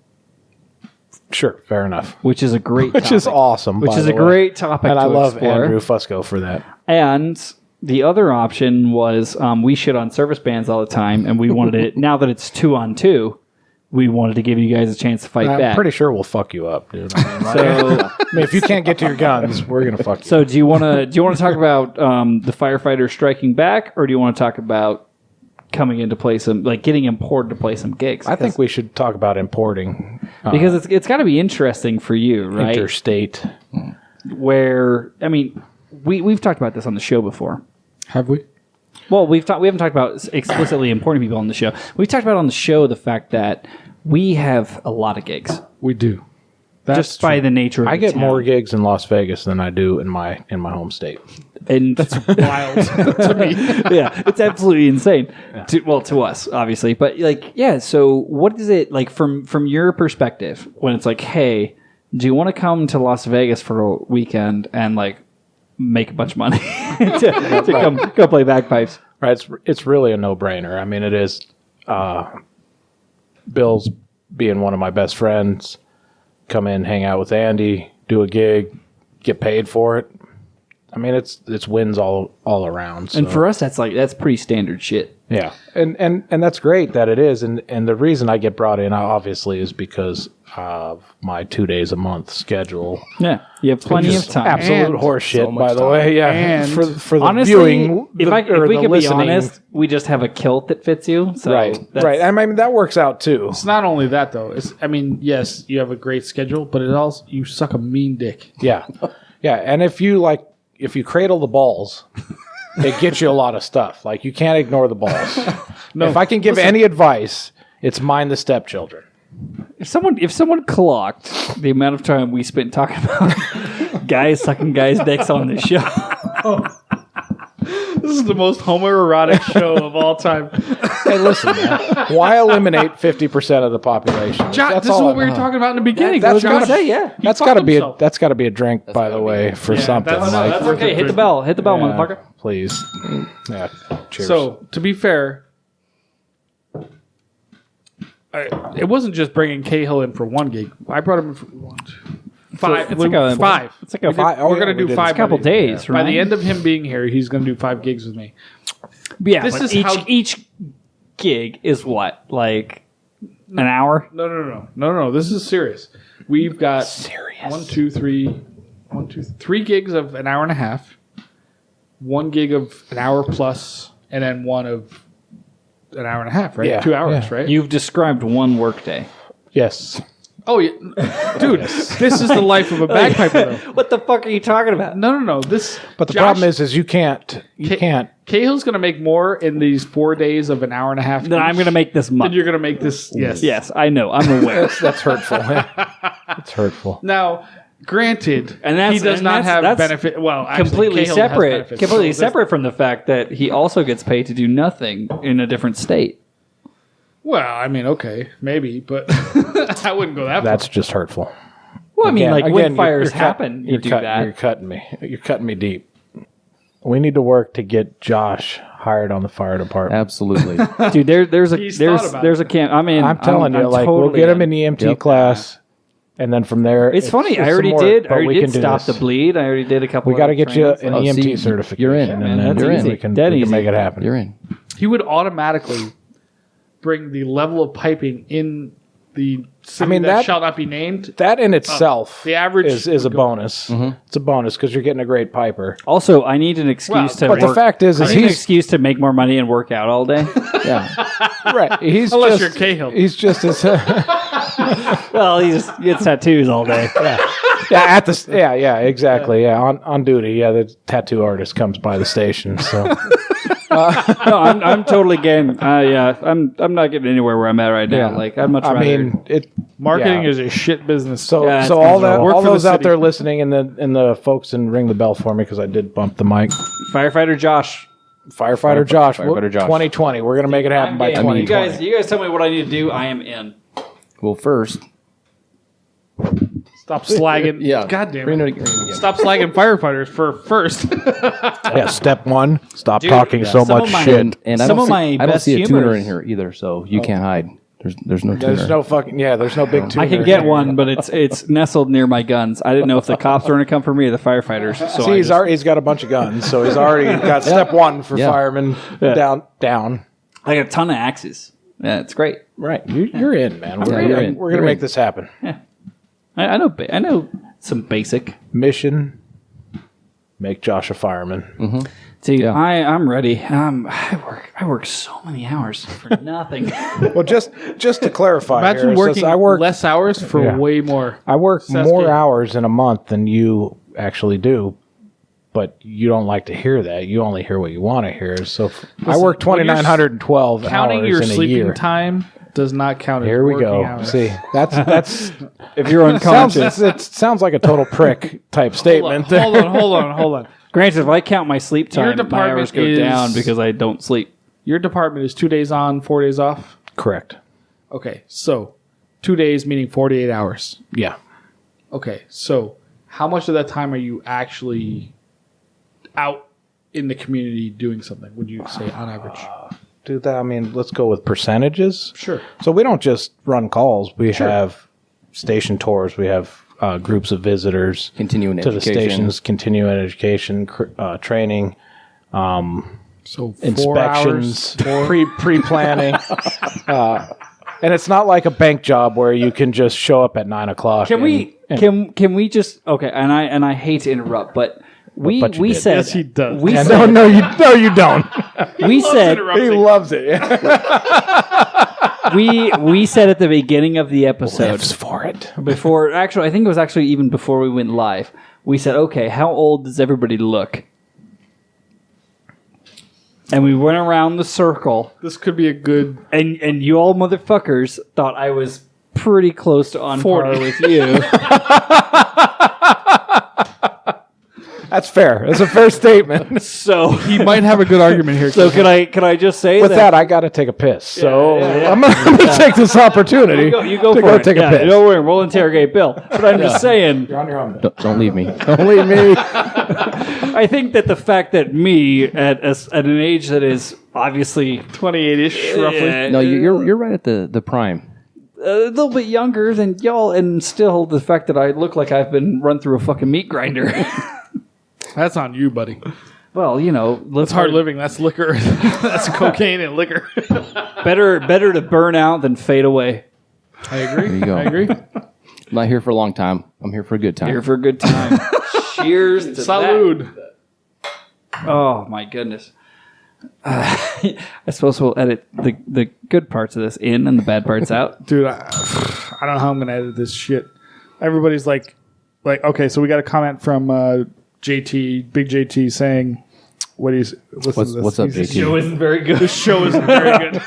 Sure, fair enough. Which is a great Which is topic. awesome. Which by is the a way. great topic And to I love explore. Andrew Fusco for that. And the other option was we shit on service bands all the time, and we wanted it, now that it's 2-on-2, we wanted to give you guys a chance to fight I'm back. pretty sure we'll fuck you up, dude. So, If you can't get to your guns, we're gonna fuck you. so do you want to talk about the firefighters striking back, or do you want to talk about coming in to play some, like getting imported to play some gigs? I think we should talk about importing Because it's got to be interesting for you, right? interstate. Where, I mean, we've talked about this on the show before. Have we? Well, we haven't talked about explicitly importing people on the show. We've talked about on the show the fact that we have a lot of gigs. We do. Just by the nature of I the get town. more gigs in Las Vegas than I do in my home state. And that's wild to me. yeah, it's absolutely insane. To us, obviously, but like, yeah. So, what is it like from your perspective when it's like, hey, do you want to come to Las Vegas for a weekend and like make a bunch of money to come play bagpipes? Right, it's really a no-brainer. I mean, it is. Bill's being one of my best friends. Come in, hang out with Andy, do a gig, get paid for it. I mean, it's wins all around. So. And for us, that's pretty standard shit. Yeah, and that's great that it is, and the reason I get brought in obviously is because of my 2 days a month schedule. Yeah, you have plenty of time. Absolute And horseshit, so much by the time. way. Yeah, And for the Honestly, viewing, if we the could listening. be honest, we just have a kilt that fits you. So right. I mean, that works out too. It's not only that though. I mean, yes, you have a great schedule, but it also you suck a mean dick. Yeah, yeah, and if you cradle the balls, it gets you a lot of stuff. Like you can't ignore the balls. No, if I can give any advice, it's mind the stepchildren. If someone clocked the amount of time we spent talking about guys sucking guys' dicks on this show, This is the most homoerotic show of all time. Hey, listen, man, why eliminate 50% of the population? This is what we were talking about in the beginning. That's Josh, gotta- yeah. That's fucked got to be himself. that's got to be a drink, by the way, for something. that's- Like, that's okay. Hit the bell, yeah, motherfucker. please. Yeah. Cheers. So, to be fair, it wasn't just bringing Cahill in for one gig. I brought him in for 1, 2, 5. it's like a- five. it's like a- We're going to do we did. 5. It's a couple by the- days, By right? the end of him being here, he's going to do 5 gigs with me. Yeah, This but is each how- each gig is what, like an hour? No. This is serious. We've got 3 gigs of an hour and a half, 1 gig of an hour plus, and then 1 of an hour and a half, right? Yeah, 2 hours, yeah. right? You've described one workday. yes. Oh, yeah. Dude, this is the life of a bagpiper, though. What the fuck are you talking about? No. This, But the Josh, problem is you can't. Cahill's going to make more in these 4 days of an hour and a half. Then I'm going to make this Then month. you're going to make this. Yes. Yes, I know. I'm aware. That's hurtful. It's hurtful. Now, granted, And that's- he does and not that's- have that's benefit. Well, actually, completely Cahill has separate. benefits. Completely So this- separate from the fact that he also gets paid to do nothing in a different state. Well, I mean, okay, maybe, but I wouldn't go that far. That's just hurtful. Well, I mean, like when you're- fires you're cut- happen, you you're do cut- that. You're cutting me. You're cutting me deep. We need to work to get Josh hired on the fire department. Absolutely. Dude, there's a He's thought about there's a camp. I mean, I'm telling you, I'm like we'll totally get him in. in the EMT class, and then from there, It's funny. I some already more, did. but I already we did can do stop this. the bleed. I already did a couple. We got to other get you trainings. an Oh, EMT see, certification. you're in. and Man, then that's You're in. easy. we can Dead easy. make it happen. You're in. He would automatically bring the level of piping in the city that that- shall not be named. That in itself, the average is a would go- bonus. It's a bonus because you're getting a great piper. Also, I need an excuse to. But the work. fact is I need an he's excuse to make more money and work out all day. Yeah. right. He's Unless just, you're Cahill. He's just as Well, he just gets tattoos all day. exactly. Yeah, on duty. Yeah, the tattoo artist comes by the station. So No, I'm totally game. Yeah, I'm not getting anywhere where I'm at right now. Yeah. Like I'd much I rather. mean, Marketing Yeah. is a shit business. So, Yeah, so it's all that, miserable. Work all for the those out city. there listening, and the folks, and ring the bell for me because I did bump the mic. Firefighter Josh. Firefighter Josh, Firefighter Josh. 2020. We're gonna make it happen by I'm game. 2020. You guys tell me what I need to do. I am in. Well, first, Stop slagging. yeah. God damn Bring it. it again. Stop slagging firefighters for first. Yeah, step one: stop talking so some much of my- shit. And Some of my I don't best see a tuner humor in is- here either, so you can't hide. There's no tuner. There's no fucking there's no big. I could get one, but it's nestled near my guns. I didn't know if the cops were going to come for me or the firefighters. So See, he's got a bunch of guns, so he's already got step one for Yeah. firemen down. I got a ton of axes. Yeah, it's great. Right, you're in, man. We're you're gonna, in. we're gonna You're make in. this happen. I know some basic. Mission: make Josh a fireman. Mm-hmm. See, Yeah. I'm ready. I work so many hours for nothing. Well, just to clarify, Imagine here, working I work less hours for Yeah. way more. I work Sasuke. more hours in a month than you actually do, but you don't like to hear that. You only hear what you want to hear. So I work when you're 2,912 Counting hours your in a sleeping year. time does not count as Here we working go. hours. See, that's If you're unconscious. it sounds like a total prick type statement. Hold on. Granted, if I count my sleep Your time, my department hours go is- down because I don't sleep. Your department is 2 days on, 4 days off. Correct. Okay, so 2 days meaning 48 hours. Yeah. Okay, so how much of that time are you actually out in the community doing something? Would you say on average? Do that. I mean, let's go with percentages. Sure. So we don't just run calls. We have station tours. We have groups of visitors Continuing to the education. stations, continuing education, training, So 4 inspections, hours. pre-planning. And it's not like a bank job where you can just show up at 9 o'clock. Can we just okay? And I hate to interrupt, but we but you we did. said Yes, he does. we Yeah, said no, you don't. we said He loves it. we said at the beginning of the episode Lives for it. before actually I think it was actually even before we went live. We said, okay, how old does everybody look? And we went around the circle, This could be a good. and you all motherfuckers thought I was pretty close to on 40. par with you. That's fair. That's a fair statement. So He might have a good argument here. so can I just say With that, I got to take a piss. So I'm going to take this opportunity. you go to for it. take a piss. Don't worry, we'll interrogate Bill. But I'm just saying, You're on your own. Don't leave me. Don't leave me. I think that the fact that me at an age that is obviously 28-ish, roughly. No, you're right at the prime. a little bit younger than y'all, and still the fact that I look like I've been run through a fucking meat grinder. That's on you, buddy. Well, you know, That's hard living. That's liquor. That's cocaine and liquor. Better to burn out than fade away. I agree. There you go. I agree. I'm not here for a long time. I'm here for a good time. Here for a good time. Cheers to Salud. that. Oh my goodness. I suppose we'll edit the good parts of this in and the bad parts out. Dude, I don't know how I'm going to edit this shit. Everybody's like, okay, so we got a comment from JT, Big JT, saying, listen to this. What's up, He's- JT? Show isn't very good. This show isn't very good.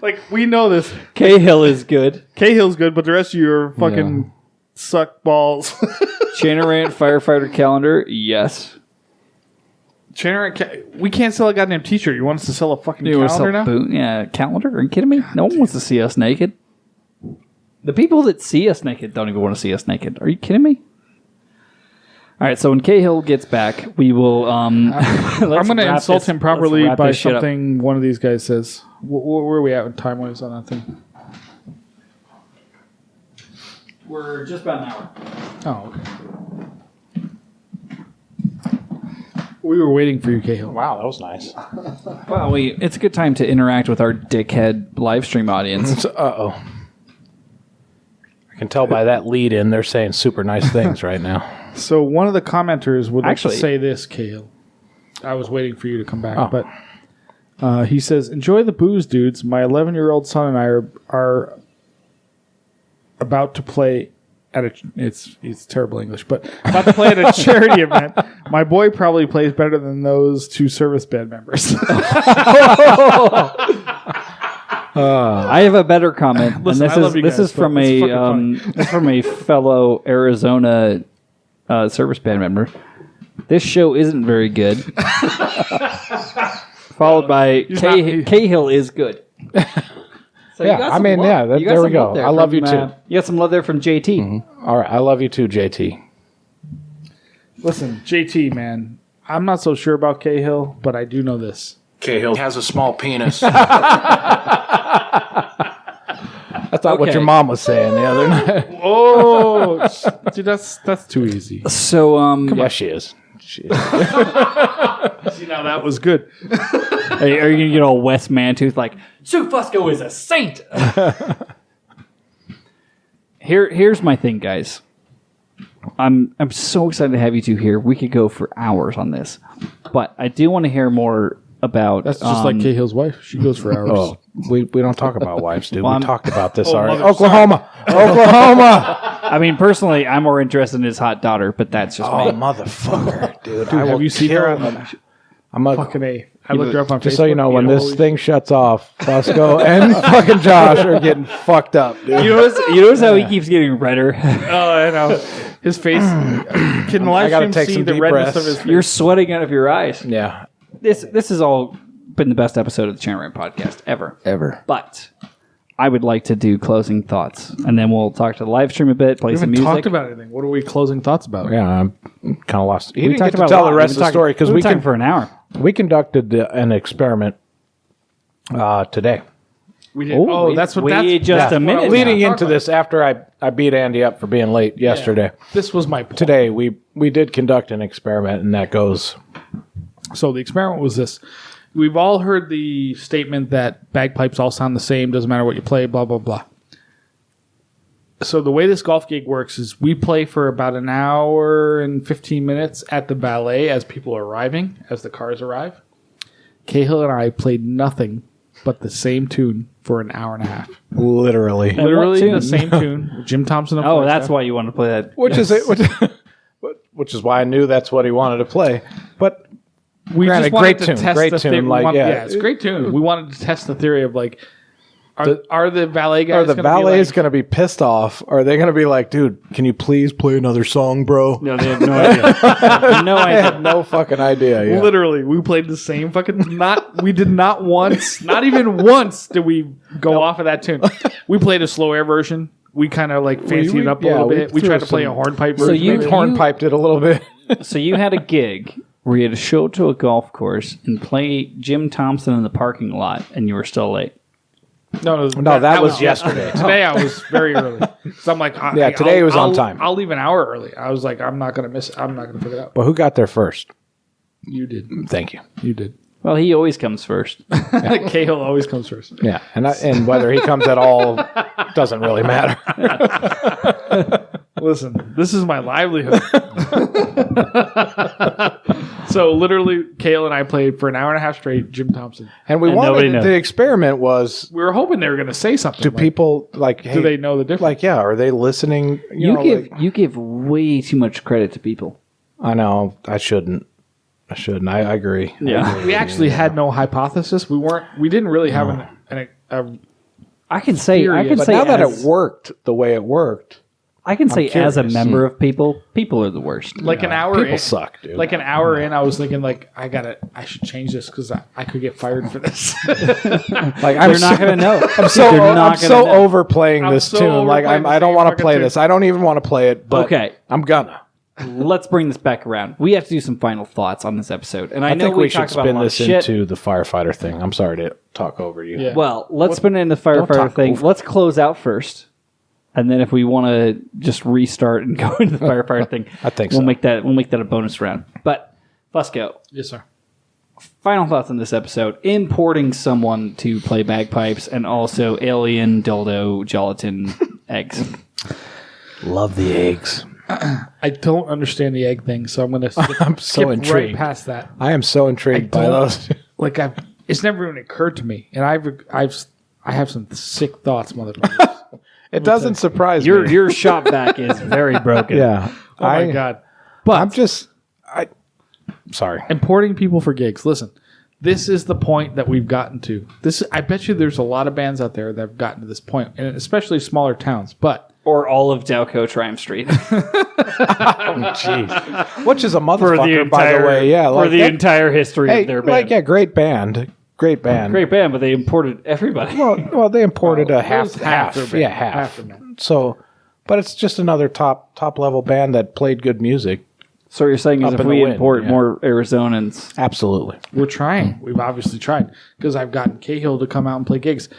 Like, we know this. Cahill is good. Cahill's good, but the rest of you are fucking suck balls. Chain Rant Firefighter Calendar, yes. We can't sell a goddamn t-shirt. You want us to sell a fucking You wanna calendar sell now? Yeah, calendar? Are you kidding me? No one wants to see us naked. The people that see us naked don't even want to see us naked. Are you kidding me? All right, so when Cahill gets back, we will. I'm going to insult him properly by something one of these guys says. Where are we at with time-wise on that thing? We're just about an hour. Oh, okay. We were waiting for you, Cahill. Wow, that was nice. Well, it's a good time to interact with our dickhead live stream audience. Uh-oh. I can tell by that lead in, they're saying super nice things right now. So one of the commenters would like Actually- to say this, Cahill. I was waiting for you to come back, Oh. but he says, "Enjoy the booze, dudes. My 11-year-old son and I are about to play at a. It's terrible English, but about to play at a charity event. My boy probably plays better than those two service band members." I have a better comment. Listen, and I love you this guys, is from but it's this is from a fellow Arizona service band member. This show isn't very good. Followed by Cahill is good. So Yeah, I mean, yeah, there we go. I love you too. You got some love there from JT. All right, I love you too, JT. Listen, JT, man, I'm not so sure about Cahill, but I do know this. Cahill has a small penis. That's not what Okay. your mom was saying the other night. Oh, dude, that's too easy. So Yeah, she is. She is. See, now that was good. are you gonna get all West Mantooth like Sue Fusco is a saint? Here's my thing, guys. I'm so excited to have you two here. We could go for hours on this, but I do want to hear more about. That's just like Cahill's wife. She goes for hours. Oh, we don't talk about wives, dude. Well, We talked about this Oh, already. mother- Oklahoma. I mean, personally, I'm more interested in his hot daughter, but that's just Oh, me. motherfucker, dude. Have you seen her on I'm a, fucking A? I looked her up on Facebook. just so you know, when this holy thing shuts off, Fusco and fucking Josh are getting fucked up, dude. You notice how he keeps getting redder. Oh, I know. His face. Can the live gotta stream take see some the deep redness breaths. of his face? You're sweating out of your eyes. Yeah. This has all been the best episode of the Channel Rant podcast ever. But I would like to do closing thoughts, and then we'll talk to the live stream a bit, play We some haven't music. talked about anything. What are we closing thoughts about? Yeah, I'm kind of lost. He We didn't talked get to about tell a lot. the rest of the We've been story because talking- we we've been can talking for an hour. we conducted an experiment today. We did. Oh, that's what. That's just a minute. Leading now. into this, after I beat Andy up for being late yesterday, This was my point. today we did conduct an experiment, and that goes. So the experiment was this. We've all heard the statement that bagpipes all sound the same, doesn't matter what you play, blah, blah, blah. So the way this golf gig works is we play for about an hour and 15 minutes at the valet as people are arriving, as the cars arrive. Cahill and I played nothing but the same tune for an hour and a half. Literally, Literally tune? the same tune. with Jim Thompson. up Oh, first, that's yeah. why you want to play that. which is it. Which is why I knew that's what he wanted to play. But We Granted, just wanted great to tune, test great the tune, theory. like, yeah. It's a great tune. We wanted to test the theory of like, are the valet guys are the gonna be valets like, going to be pissed off? Or are they going to be like, dude, can you please play another song, bro? No, they have no idea. No I idea. had no fucking idea. Yeah. Literally, we played the same fucking. We did not once, not even once, did we go off of that tune. We played a slow air version. We kind of like fancied it up a little bit. We threw tried to play a some- hornpipe So version. you- of it. hornpiped it a little bit. So you had a gig where you had to show up to a golf course and play Jim Thompson in the parking lot, and you were still late. no, that was yesterday. Today I was very early, so I'm like, Yeah, today it was on time. I'll leave an hour early. I was like, I'm not gonna miss. I'm not gonna figure it out. But who got there first? You did. Thank you. You did. Well, he always comes first. Cahill always comes first. Yeah, and whether he comes at all doesn't really matter. Listen, this is my livelihood. So literally, Cahill and I played for an hour and a half straight Jim Thompson. And we And nobody wanted knows. the experiment was We were hoping they were going to say something. do like, people like hey, do they know the difference? like yeah are they listening? You know, like- You give way too much credit to people. I know I shouldn't. I agree. Yeah. We actually had no hypothesis. We didn't really have I can say But now that it worked the way it worked, I can say as a curious. member of people are the worst. like an hour people in. suck, dude. Like an hour in, I was thinking like I should change this because I could get fired for this. like I'm They're not going to know. I'm so They're not I'm so gonna know. overplaying I'm this so tune. Like overplaying the I don't same want to fucking play tune. this. I don't even want to play it. But Okay. I'm gonna. Let's bring this back around. We have to do some final thoughts on this episode. And I, I know think we should talked about a spin lot of this shit. into the firefighter thing. I'm sorry to talk over you. Yeah. Well, let's spin it in the firefighter talk thing. over. Let's close out first. And then if we want to just restart and go into the firefighter thing, I think we'll so. make that a bonus round. But Fusco, Yes, sir. final thoughts on this episode. Importing someone to play bagpipes and also alien dildo gelatin eggs. Love the eggs. I don't understand the egg thing, so I'm going to I'm so right intrigued. past that. I am so intrigued by don't- those. Like it's never even occurred to me, and I have some sick thoughts, motherfuckers. It doesn't surprise Your me. your shop back is very broken. Yeah. Oh my god! But I'm just. Sorry. importing people for gigs. Listen, This is the point that we've gotten to. I bet you there's a lot of bands out there that have gotten to this point, and especially smaller towns. But Or all of Delco Triumph Street. Jeez. Which is a motherfucker, by the way. Yeah, for the entire history of their band. Great band. Great band. Great band, but they imported everybody. Well, they imported a half. their band. Yeah, half. Half their band. So, but it's just another top level band that played good music. So what you're saying is Up if in the we wind, import yeah. more Arizonans. Absolutely. we're trying. We've obviously tried because I've gotten Cahill to come out and play gigs.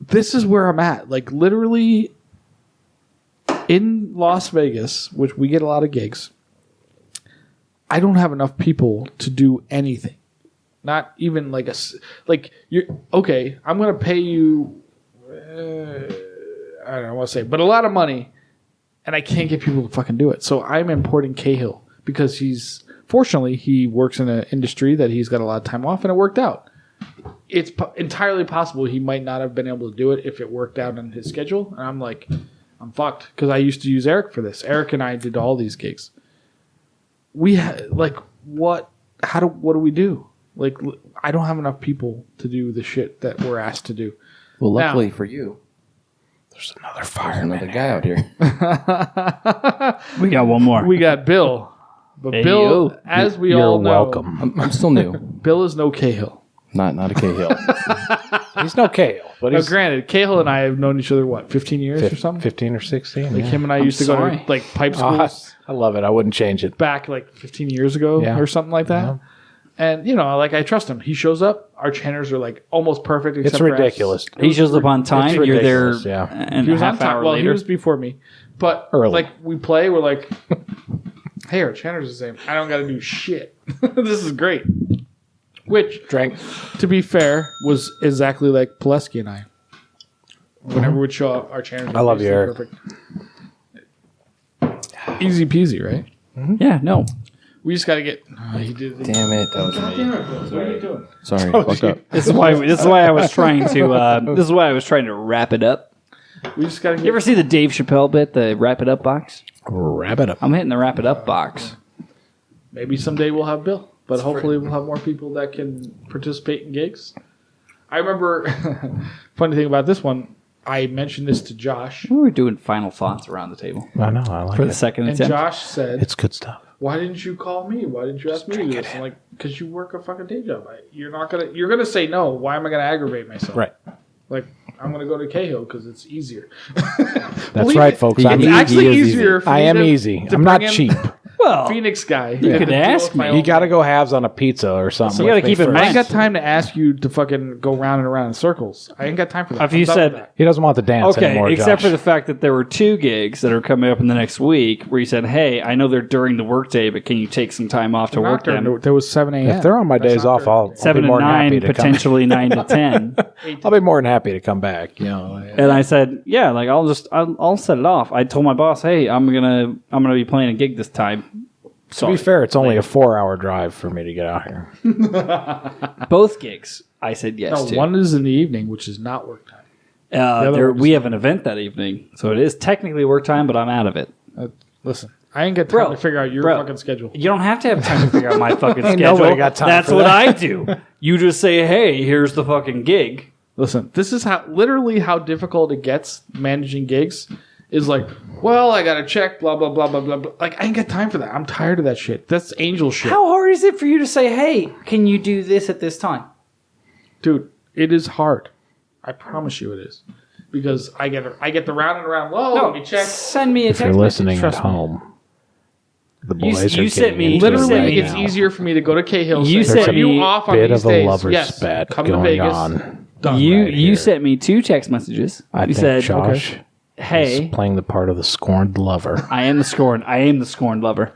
This is where I'm at. Like literally in Las Vegas, which we get a lot of gigs. I don't have enough people to do anything. Not even like you're okay. I'm gonna pay you. I don't want to say, but a lot of money, and I can't get people to fucking do it. So I'm importing Cahill because fortunately he works in an industry that he's got a lot of time off, and it worked out. It's entirely possible he might not have been able to do it if it worked out on his schedule. And I'm like, I'm fucked because I used to use Eric for this. Eric and I did all these gigs. What do we do? Like, I don't have enough people to do the shit that we're asked to do. Well, luckily for you, There's another there's fireman. another guy out here. We got one more. We got Bill. But Hey, Bill, you. as we You're all know, welcome. I'm still new. Bill is no Cahill. Not a Cahill. He's no Cahill, but Now, he's granted, Cahill and I have known each other, 15 years or something? 15 or 16. Like yeah. him and I used to go sorry. to like pipe Oh, schools I love it. I wouldn't change it. back like 15 years ago Yeah. or something like that. Yeah. And, I trust him. He shows up. Our channers are like almost perfect. It's except for us. ridiculous. He shows up on time. It's You're there ridiculous, yeah. and He a was on half hour time. Well, he later. was before me. But Early. we play, we're like, hey, our channer's the same. I don't got to do shit. This is great. Which, Drank. to be fair, was exactly like Pileski and I. Whenever we'd show up, our channers I love you, Eric. perfect. Easy peasy, right? Yeah, no. We just got to get... he did the... Damn it, that was me. What are you doing? Sorry, fucked up. This is why I was trying to wrap it up. We just got to get... You ever see the Dave Chappelle bit, the wrap it up box? Wrap it up. I'm hitting the wrap it up box. Maybe someday we'll have Bill, but hopefully we'll have more people that can participate in gigs. I remember, funny thing about this one, I mentioned this to Josh, We were doing final thoughts around the table I know. I like for the it. second and attempt. Josh said, It's good stuff. "Why didn't you call me? Why didn't you ask me to do this?" I'm like, "Because you work a fucking day job. You're gonna say no. Why am I gonna aggravate myself? Right. Like, I'm gonna go to Cahill because it's easier. That's Believe right, it. folks. He I'm It's is actually easy. easier. For I me am to- easy. to I'm not bring in cheap. Well, Phoenix guy. You could ask me. You got to go halves on a pizza or something. You gotta with me keep in first. I mind- ain't got time to ask you to fucking go round and around in circles. I ain't got time for that. If you I'm done said- with that. He doesn't want the dance okay, anymore, except Josh. for the fact that there were 2 gigs that are coming up in the next week where you said, hey, I know they're during the workday, but can you take some time off to work them? There was 7 a.m. If they're on my That's days not off, during I'll the day. 7 be to more than 9, happy to come. potentially 9 to 10. I'll be more than happy to come back. And I said, yeah, like I'll set it off. I told my boss, hey, I'm gonna be playing a gig this time. To be fair, it's only a 4-hour drive for me to get out here. Both gigs, I said yes No, to. one is in the evening, which is not work time. other one We is- have an event that evening, so it is technically work time, but I'm out of it. Listen, I ain't got time Bro, to figure out your bro. fucking schedule. You don't have to have time to figure out my fucking Ain't schedule. nobody got time That's for what that. I do. You just say, hey, here's the fucking gig. Listen, this is literally how difficult it gets managing gigs. Is like, well, I got to check, blah, blah, blah, blah, blah, blah. Like, I ain't got time for that. I'm tired of that shit. That's angel shit. How hard is it for you to say, hey, can you do this at this time? Dude, it is hard. I promise you it is. Because I get the round and round. Whoa, let me check. Send me a If text you're message. listening at Trust me. home, the You- boys you are sent getting me- into it Literally, right it's now. easier for me to go to Cahill. You say, sent "Are you me off on Bit these of a days?" lover's Yes, bet come to going Vegas. on. Done. You right you here. sent me 2 text messages. I You think said, Josh hey, is playing the part of the scorned lover. I am the scorned lover.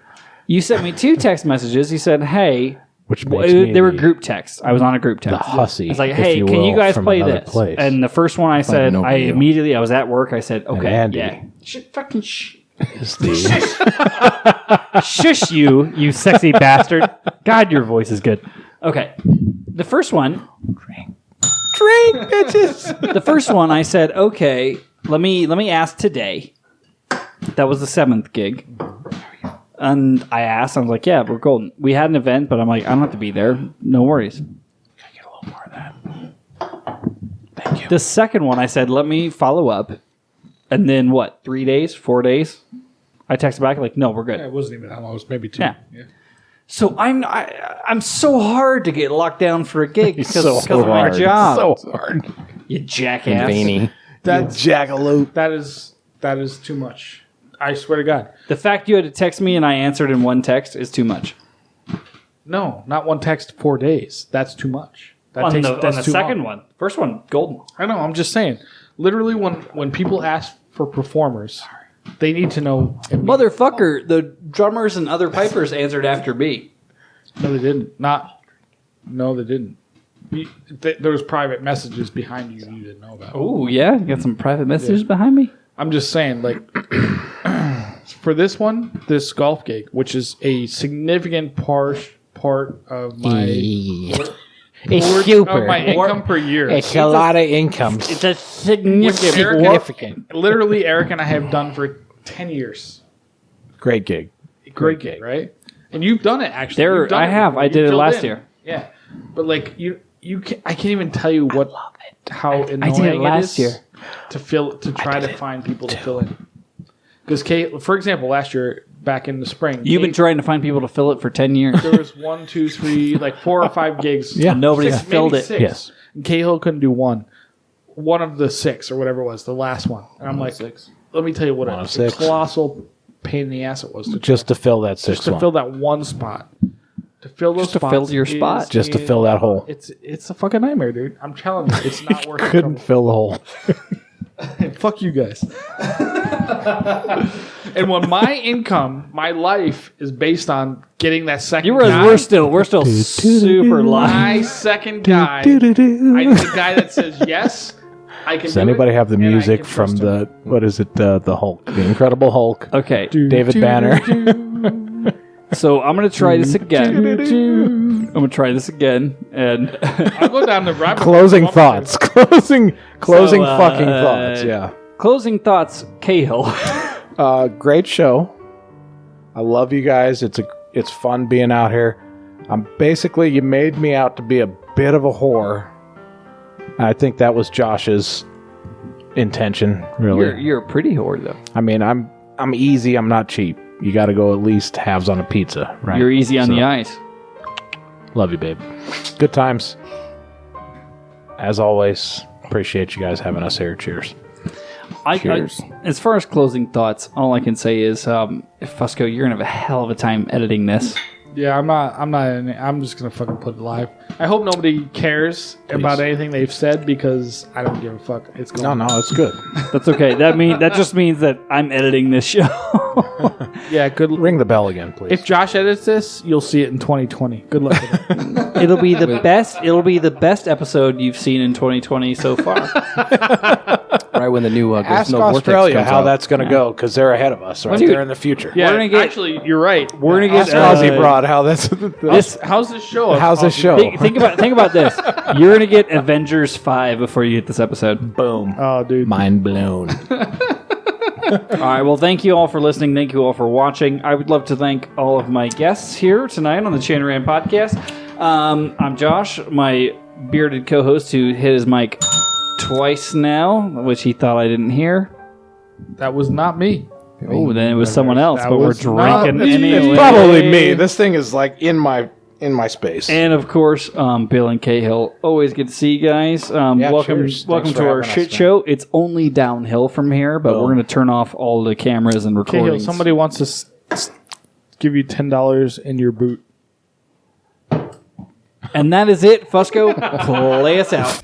You sent me 2 text messages. You said, hey, Which makes me they were the- group texts. I was on a group text. the hussy, It's like, if hey, you can you will, guys from play another this? place. And the first one I said, no I video. immediately, I was at work. I said, okay, Andy. yeah. Fucking shh. Is the Shush you sexy bastard. God, your voice is good. Okay. The first one, drink, bitches. the first one I said, okay, let me ask today. That was the 7th gig. And I asked, I was like, yeah, we're golden. We had an event, but I'm like, I don't have to be there. No worries. Can I get a little more of that? Thank you. The second one, I said, let me follow up. And then what, 3 days, 4 days? I texted back like, no, we're good. It wasn't even that long. It was maybe 2. Yeah. So I'm so hard to get locked down for a gig because of my job. So hard. You jackass. Veiny. That's Jackalope. that is too much. I swear to God. The fact you had to text me and I answered in one text is too much. No, not one text 4 days. That's too much. That On takes the that's too second long. one. First one, golden. I know. I'm just saying. Literally, when people ask for performers, they need to know. Motherfucker, the drummers and other pipers answered after me. No, they didn't. No, they didn't. There was private messages behind you didn't know about. Oh, yeah? You got some private messages behind me? I'm just saying, like, for this one, this golf gig, which is a significant part of my It's super. of my income per year. It's a lot of income. It's a significant. Significant. Literally, Eric and I have done for 10 years. Great gig. Great gig, right? And you've done it actually. You've done I it have. before. I You did it filled last in. year. Yeah, but like I can't even tell you how annoying did it last year. to try to find people to fill in. Because for example, last year back in the spring, You've been trying to find people to fill it for 10 years. there was 1, 2, 3, like 4 or 5 gigs. Yeah. And nobody's Six, filled maybe it. 6. Yes. And Cahill couldn't do one of the 6 or whatever it was, the last one. And I'm like, let me tell you what One of a 6. colossal pain in the ass it was Just to fill that just 6th to one. fill that one spot. To fill those Just to spots fill your spot. Just to fill that hole. It's a fucking nightmare, dude. I'm telling you, it's not worth the Couldn't fill the hole. trouble. Fuck you guys. And when my income, my life is based on getting that second guy, We're still super live. my second guy, I need a guy that says yes. I can. Does do anybody it, have the and I music can from trust him. what is it, the Hulk, the Incredible Hulk, Okay, David Banner? so I'm going to try this again. I'm going to try this again. And I'll go down the rabbit hole. Closing thoughts. Closing So, fucking thoughts. Yeah. closing thoughts, Cahill. Great show. I love you guys. It's fun being out here. Basically, you made me out to be a bit of a whore. I think that was Josh's intention, really. You're a pretty whore, though. I mean, I'm easy. I'm not cheap. You got to go at least halves on a pizza, right? You're easy on So, the ice. Love you, babe. Good times. As always, appreciate you guys having us here. Cheers. Cheers. As far as closing thoughts, all I can say is, Fusco, you're gonna have a hell of a time editing this. Yeah, I'm just gonna fucking put it live. I hope nobody cares about anything they've said because I don't give a fuck. It's going. No, it's good. That's okay. That just means that I'm editing this show. Yeah, good. Ring the bell again, please. If Josh edits this, you'll see it in 2020. Good luck with it. It'll be the best. It'll be the best episode you've seen in 2020 so far. Right when the new Ask no Vortex Australia comes how out. that's going to go because they're ahead of us, right? Dude. They're in the future. Yeah, gonna get- actually, you're right. We're gonna get Ask Aussie Broad how that's. How's this show? How's this show? Think about this. You're gonna get Avengers 5 before you get this episode. Boom. Oh, dude. Mind blown. All right. Well, thank you all for listening. Thank you all for watching. I would love to thank all of my guests here tonight on the Channeran podcast. I'm Josh, my bearded co-host who hit his mic twice now, which he thought I didn't hear. That was not me. Oh, then it was someone else, That but we're was not drinking me. anyway. It's probably me. This thing is like in my space. And of course, Bill and Cahill. Always good to see you guys. Welcome cheers. welcome Thanks to for our having us, shit man. show. It's only downhill from here, but Boom. we're going to turn off all the cameras and Cahill, recordings. somebody wants to give you $10 in your boot. And that is it. Fusco, play us out.